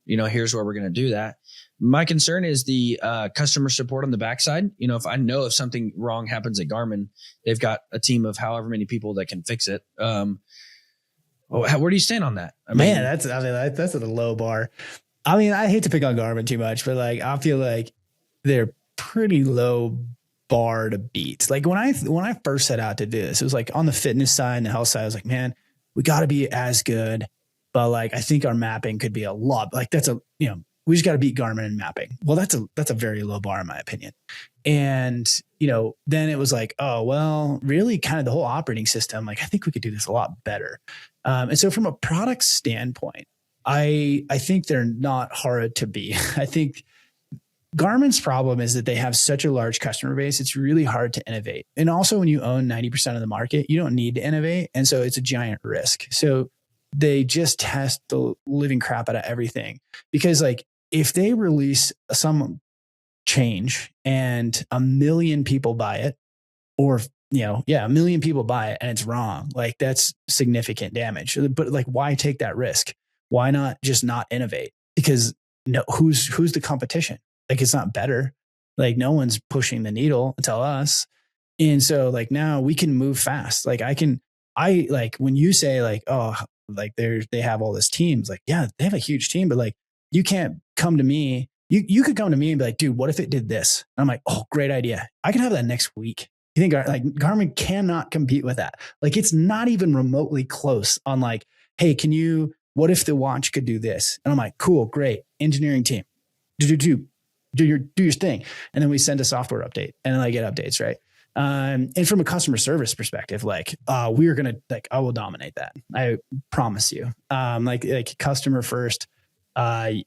here's where we're going to do that. My concern is the customer support on the backside. If I know if something wrong happens at Garmin, they've got a team of however many people that can fix it. Where do you stand on that? That's at a low bar. I mean, I hate to pick on Garmin too much, but like, I feel like they're pretty low bar to beat. Like when I first set out to do this, it was like on the fitness side and the health side, I was like, man, we got to be as good, but like, I think our mapping could be a lot. Like we just got to beat Garmin in mapping. Well, that's a very low bar in my opinion. And, then it was like, oh, well, really kind of the whole operating system. Like, I think we could do this a lot better. And so from a product standpoint, I think they're not hard to beat. I think Garmin's problem is that they have such a large customer base. It's really hard to innovate. And also when you own 90% of the market, you don't need to innovate. And so it's a giant risk. So they just test the living crap out of everything, because like if they release some change and 1 million people buy it, or 1 million people buy it and it's wrong, like that's significant damage. But like, why take that risk? Why not just not innovate? Because who's the competition? Like, it's not better. Like, no one's pushing the needle until us. And so like now we can move fast. Like I like when you say like, oh, like they have all this teams, like, yeah, they have a huge team, but like you can't come to me You could come to me and be like, dude, what if it did this? And I'm like, oh, great idea. I can have that next week. You think like Garmin cannot compete with that? Like, it's not even remotely close on like, hey, what if the watch could do this? And I'm like, cool, great. Engineering team, do your thing. And then we send a software update and then I get updates, right? And from a customer service perspective, like, we're going to like, I will dominate that. I promise you. Like customer first.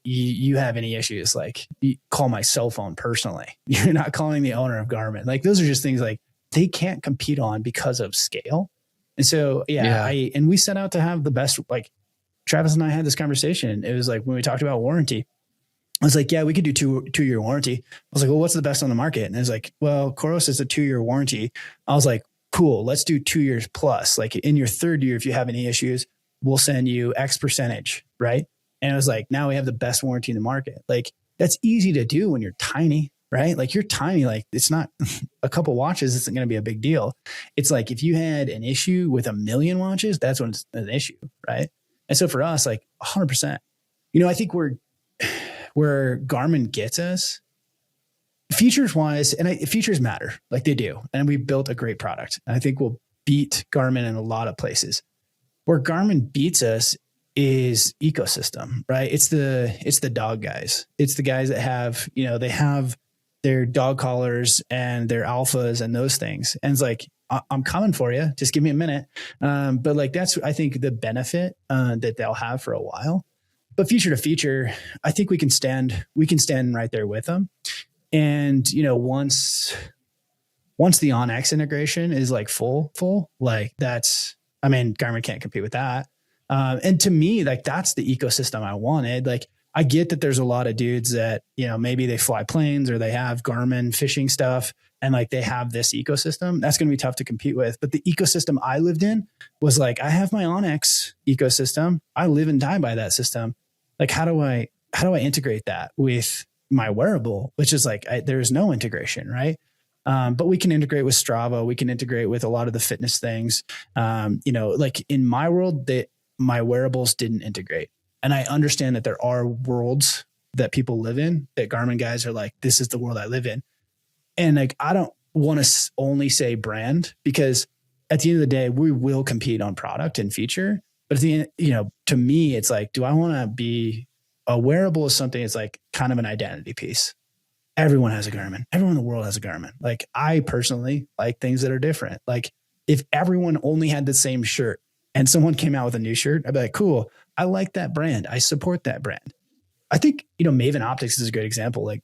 You have any issues, like you call my cell phone personally. You're not calling the owner of Garmin. Like, those are just things like they can't compete on because of scale. And so, and we set out to have the best, like Travis and I had this conversation. It was like, when we talked about warranty, I was like, yeah, we could do two-year warranty. I was like, well, what's the best on the market? And it was like, well, Coros is a 2-year warranty. I was like, cool, let's do 2 years plus. Like, in your third year, if you have any issues, we'll send you X percentage. Right. And it was like, now we have the best warranty in the market. Like, that's easy to do when you're tiny, right? Like, you're tiny, like it's not a couple watches isn't going to be a big deal. It's like, if you had an issue with 1 million watches, that's when it's an issue, right? And so for us, like 100%, I think where Garmin gets us features wise, and features matter, like they do. And we built a great product. And I think we'll beat Garmin in a lot of places. Where Garmin beats us is ecosystem, right? It's the dog guys. It's the guys that have, they have their dog collars and their alphas and those things. And it's like, I'm coming for you. Just give me a minute. But like, that's, I think, the benefit that they'll have for a while. But feature to feature, I think we can stand right there with them. And, once the OnX integration is like full, like Garmin can't compete with that. And to me, like, that's the ecosystem I wanted. Like, I get that there's a lot of dudes that, maybe they fly planes or they have Garmin fishing stuff and like they have this ecosystem. That's going to be tough to compete with. But the ecosystem I lived in was like, I have my OnX ecosystem. I live and die by that system. Like, how do I integrate that with my wearable, which is like, there's no integration, right? But we can integrate with Strava. We can integrate with a lot of the fitness things. Like in my world, my wearables didn't integrate. And I understand that there are worlds that people live in that Garmin guys are like, this is the world I live in. And like, I don't want to only say brand, because at the end of the day, we will compete on product and feature. But at the end, to me, it's like, do I want to be a wearable is something that's like kind of an identity piece. Everyone has a Garmin. Everyone in the world has a Garmin. Like, I personally like things that are different. Like, if everyone only had the same shirt and someone came out with a new shirt, I'd be like, cool, I like that brand. I support that brand. I think, Maven Optics is a great example. Like,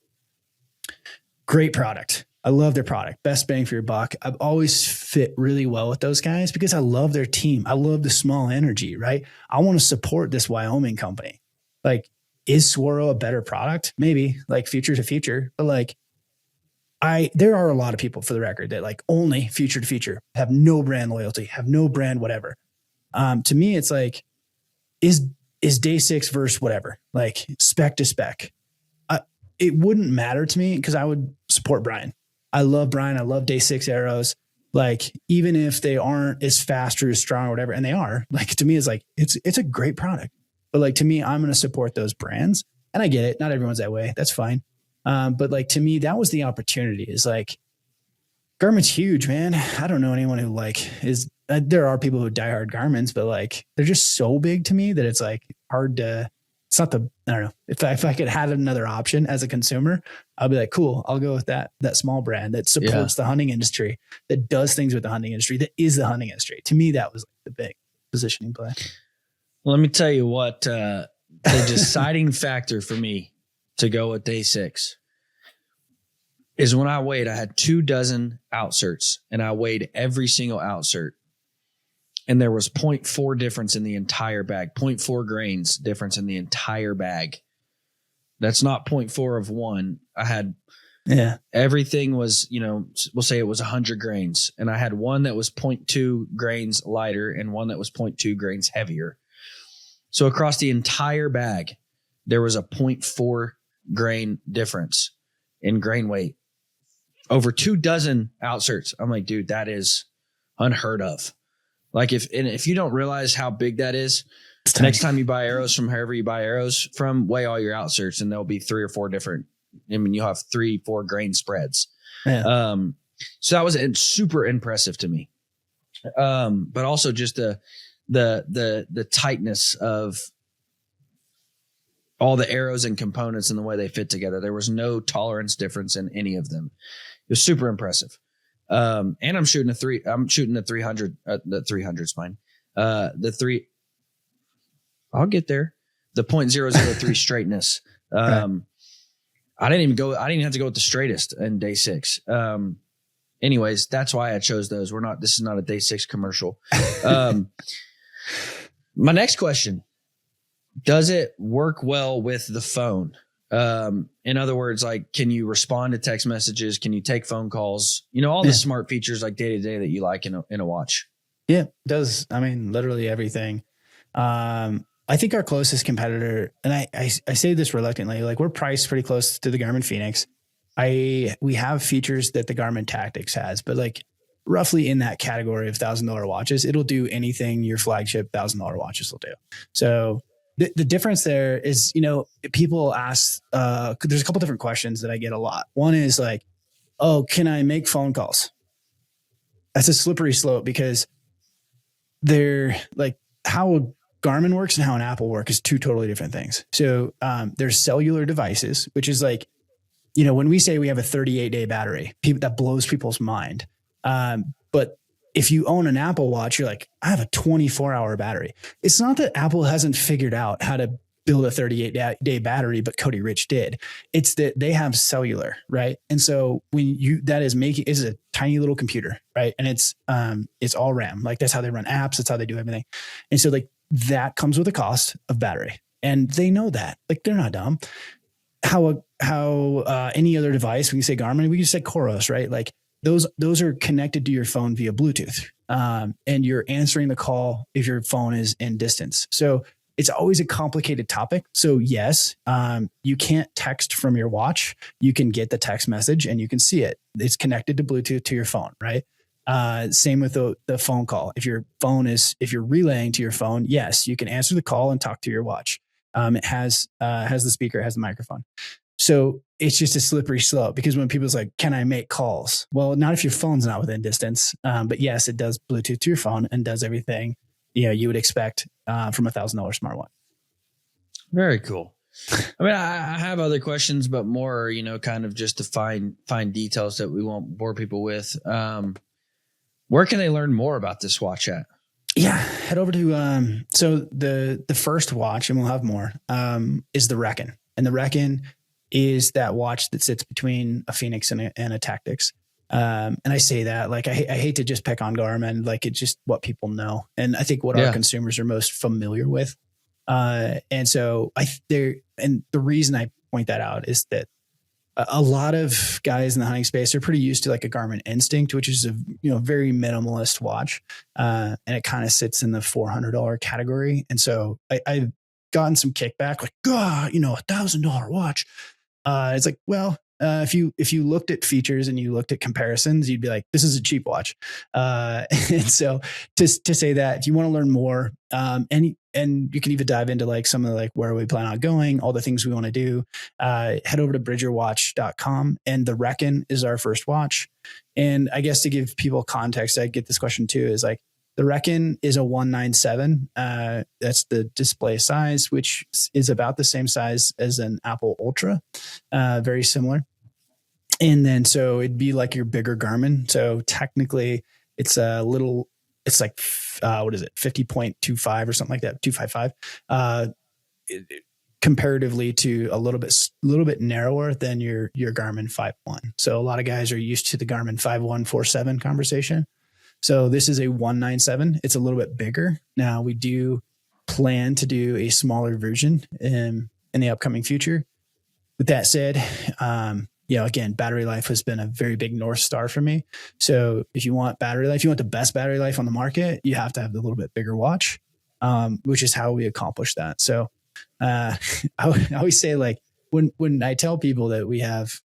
great product. I love their product. Best bang for your buck. I've always fit really well with those guys because I love their team. I love the small energy, right? I want to support this Wyoming company. Like, is Swaro a better product? Maybe, like, feature to feature, but like, there are a lot of people, for the record, that like only feature to feature, have no brand loyalty, have no brand whatever. To me, it's like, is day 6 versus whatever, like spec to spec. It wouldn't matter to me because I would support Brian. I love Brian. I love day 6 arrows. Like, even if they aren't as fast or as strong or whatever, and they are, like, to me, it's like, it's a great product. But like, to me, I'm going to support those brands. And I get it. Not everyone's that way. That's fine. But like, to me, that was the opportunity, is like, Garmin's huge, man. I don't know anyone who there are people who die hard Garmin's, but like, they're just so big to me that it's like hard to, I don't know. If I could have another option as a consumer, I'll be like, cool, I'll go with that small brand that supports the hunting industry, that does things with the hunting industry, that is the hunting industry. To me, that was like the big positioning play. Well, let me tell you what, the deciding factor for me to go with day 6 is when I had 24 outserts, and I weighed every single outsert. And there was 0.4 difference in the entire bag, 0.4 grains difference in the entire bag. That's not 0.4 of one. I had, everything was, we'll say it was 100 grains. And I had one that was 0.2 grains lighter and one that was 0.2 grains heavier. So across the entire bag, there was a 0.4 grain difference in grain weight over 24 outserts. I'm like, dude, that is unheard of. Like, if you don't realize how big that is, Next time you buy arrows from whoever you buy arrows from, weigh all your outserts, and there'll be 3 or 4 different. I mean, you'll have 3-4 grain spreads. Yeah. So that was super impressive to me. But also just the tightness of all the arrows and components and the way they fit together. There was no tolerance difference in any of them. It was super impressive. And I'm shooting the 300, the 300's fine. I'll get there. The .003 straightness. I didn't even have to go with the straightest in day 6. Anyways, that's why I chose those. This is not a day 6 commercial. My next question, does it work well with the phone? In other words, like, can you respond to text messages? Can you take phone calls? All the smart features like day to day that you like in a watch. Yeah, it does. I mean, literally everything. I think our closest competitor, and I say this reluctantly, like, we're priced pretty close to the Garmin Fenix. We have features that the Garmin Tactics has, but like roughly in that category of $1,000 watches, it'll do anything your flagship $1,000 watches will do. So the difference there is, people ask, there's a couple different questions that I get a lot. One is like, oh, can I make phone calls? That's a slippery slope, because they're like, how Garmin works and how an Apple works is 2 totally different things. So there's cellular devices, which is like, when we say we have a 38-day battery, that blows people's mind. But if you own an Apple Watch, you're like, I have a 24-hour battery. It's not that Apple hasn't figured out how to build a 38-day battery, but Cody Rich did. It's that they have cellular, right? And so is a tiny little computer, right? And it's all RAM. Like, that's how they run apps. That's how they do everything. And so like that comes with a cost of battery, and they know that. Like, they're not dumb. How any other device, we can say Garmin, we can say Coros, right? Like those are connected to your phone via Bluetooth. And you're answering the call if your phone is in distance. So it's always a complicated topic. So yes, you can't text from your watch. You can get the text message and you can see it. It's connected to Bluetooth to your phone, right? Same with the phone call. If you're relaying to your phone, yes, you can answer the call and talk to your watch. It has the speaker, it has the microphone. So it's just a slippery slope, because when people's like, can I make calls? Well, not if your phone's not within distance. But yes, it does Bluetooth to your phone and does everything you would expect from a $1,000 smartwatch. Very cool. I mean, I have other questions, but more, kind of just to find details that we won't bore people with. Where can they learn more about this watch at? Yeah, head over to so the first watch, and we'll have more, is the Reckon. And the Reckon is that watch that sits between a Fenix and a Tactics. And I say that, like, I hate to just pick on Garmin, like, it's just what people know. And I think what our consumers are most familiar with. And so the reason I point that out is that a lot of guys in the hunting space are pretty used to like a Garmin Instinct, which is a very minimalist watch, and it kind of sits in the $400 category. And so I've gotten some kickback, like, God, $1,000 watch. It's like, well, if you looked at features and you looked at comparisons, you'd be like, this is a cheap watch. And so to say that, if you want to learn more, and you can even dive into like some of like where we plan on going, all the things we want to do, head over to bridgerwatch.com, and the Reckon is our first watch. And I guess to give people context, I get this question too, is like, the Reckon is a 197. That's the display size, which is about the same size as an Apple Ultra, very similar. And then, so it'd be like your bigger Garmin. So technically it's it's like, what is it? 50.25 or something like that. 255, comparatively to a little bit narrower than your Garmin 5.1. So a lot of guys are used to the Garmin 5.147 conversation. So this is a 197. It's a little bit bigger. Now we do plan to do a smaller version in the upcoming future. With that said, again, battery life has been a very big North Star for me. So if you want battery life, you want the best battery life on the market, you have to have the little bit bigger watch, which is how we accomplish that. So I always say, like, when I tell people that we have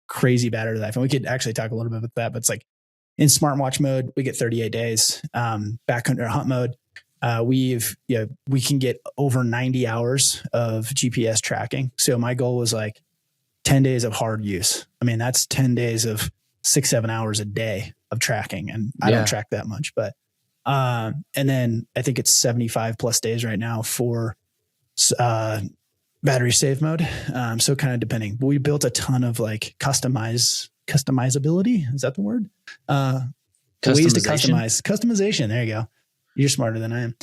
crazy battery life, and we could actually talk a little bit about that, but it's like, in smartwatch mode, we get 38 days. Backcountry or hunt mode, we can get over 90 hours of GPS tracking. So my goal was like 10 days of hard use. I mean, that's 10 days of 6-7 hours a day of tracking. And I don't track that much, but, and then I think it's 75 plus days right now for, battery save mode. So kind of depending, but we built a ton of like customizability. Is that the word? Ways to customization. There you go. You're smarter than I am.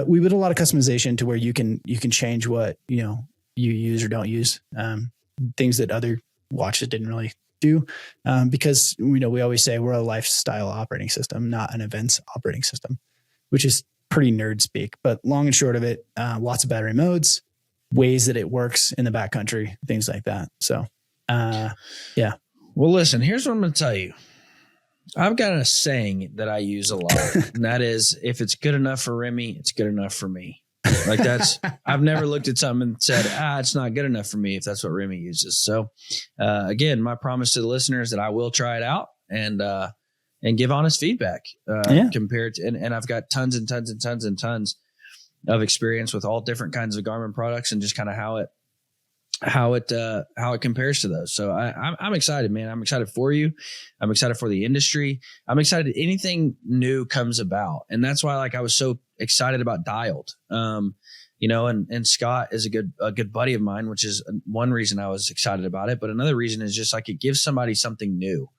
We built a lot of customization to where you can change what, you use or don't use, things that other watches didn't really do. Because, we always say we're a lifestyle operating system, not an events operating system, which is pretty nerd speak, but long and short of it, lots of battery modes, ways that it works in the backcountry, things like that. So, yeah. Well, listen, here's what I'm going to tell you. I've got a saying that I use a lot, and that is, if it's good enough for Remy, it's good enough for me. Like I've never looked at something and said, it's not good enough for me if that's what Remy uses. So, again, my promise to the listeners that I will try it out and give honest feedback, compared to, and I've got tons and tons and tons and tons of experience with all different kinds of Garmin products and just kind of how it compares to those. So I'm excited, man. I'm excited for you. I'm excited for the industry. I'm excited anything new comes about. And that's why, I was so excited about Dialed, and Scott is a good buddy of mine, which is one reason I was excited about it. But another reason is just it gives somebody something new,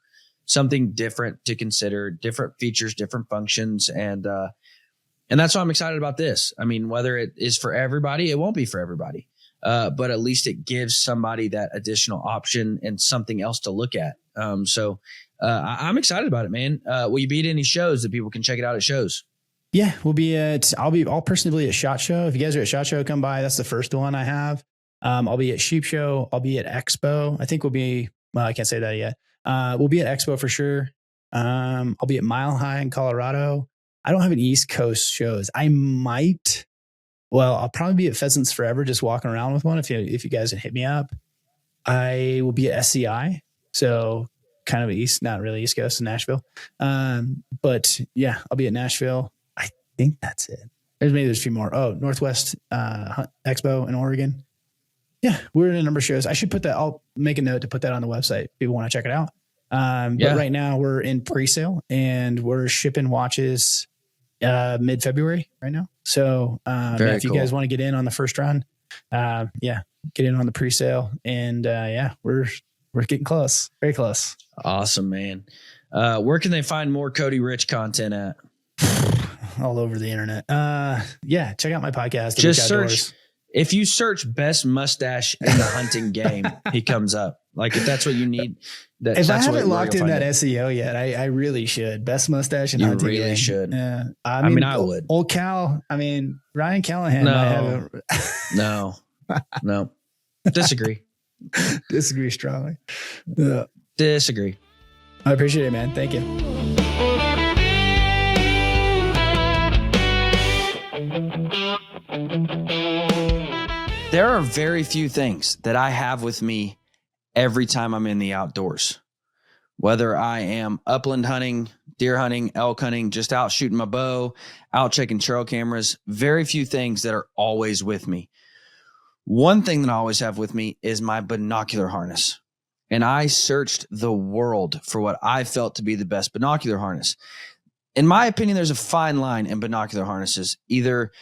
something different to consider, different features, different functions. And that's why I'm excited about this. I mean, whether it is for everybody, it won't be for everybody. But at least it gives somebody that additional option and something else to look at. So I'm excited about it, man. Will you be at any shows that people can check it out at shows? Yeah, I'll personally be at SHOT Show. If you guys are at SHOT Show, come by. That's the first one I have. I'll be at Sheep Show. I'll be at Expo. I think I can't say that yet. We'll be at Expo for sure. I'll be at Mile High in Colorado. I don't have any East Coast shows. I'll probably be at Pheasants Forever, just walking around with one. If you guys hit me up, I will be at SCI. So kind of not really East Coast in Nashville. But yeah, I'll be at Nashville. I think that's it. There's a few more. Oh, Northwest Expo in Oregon. Yeah, we're in a number of shows. I should put that. I'll make a note to put that on the website. People want to check it out. But right now we're in pre-sale and we're shipping watches mid-February right now. So if you guys want to get in on the first run, get in on the pre-sale, and we're getting close, very close. Awesome, man. Where can they find more Cody Rich content at? All over the internet. Check out my podcast. Just search. If you search best mustache in the hunting game, he comes up. If that's what you need. If I haven't locked in that SEO yet, I really should. Best mustache in hunting game. You really should. Yeah. I would. Old Cal. Ryan Callahan. No. Disagree. Disagree strongly. Disagree. I appreciate it, man. Thank you. There are very few things that I have with me every time I'm in the outdoors. Whether I am upland hunting, deer hunting, elk hunting, just out shooting my bow, out checking trail cameras, very few things that are always with me. One thing that I always have with me is my binocular harness. And I searched the world for what I felt to be the best binocular harness. In my opinion, there's a fine line in binocular harnesses. Either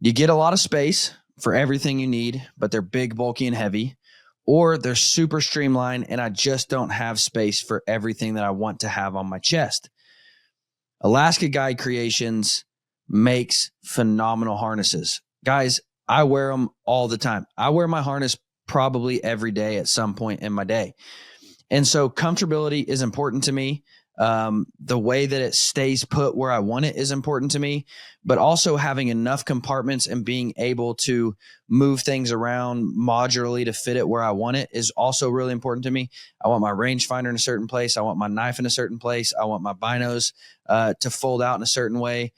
you get a lot of space for everything you need, but they're big, bulky, and heavy, or they're super streamlined and I just don't have space for everything that I want to have on my chest. Alaska Guide Creations makes phenomenal harnesses. Guys, I wear them all the time. I wear my harness probably every day at some point in my day. And so comfortability is important to me. The way that it stays put where I want it is important to me, but also having enough compartments and being able to move things around modularly to fit it where I want it is also really important to me. I want my rangefinder in a certain place. I want my knife in a certain place. I want my binos to fold out in a certain way.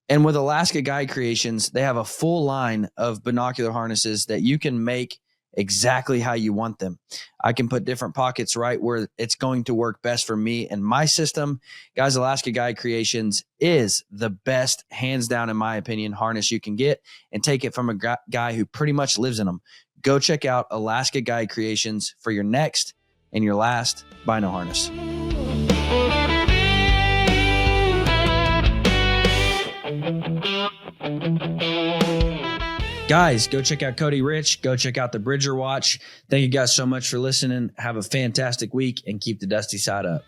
And with Alaska Guide Creations, they have a full line of binocular harnesses that you can make exactly how you want them. I can put different pockets right where it's going to work best for me and my system. Guys, Alaska Guide Creations is the best, hands down, in my opinion, harness you can get, and take it from a guy who pretty much lives in them. Go check out Alaska Guide Creations for your next and your last bino harness. Guys, go check out Cody Rich. Go check out the Bridger Watch. Thank you guys so much for listening. Have a fantastic week and keep the dusty side up.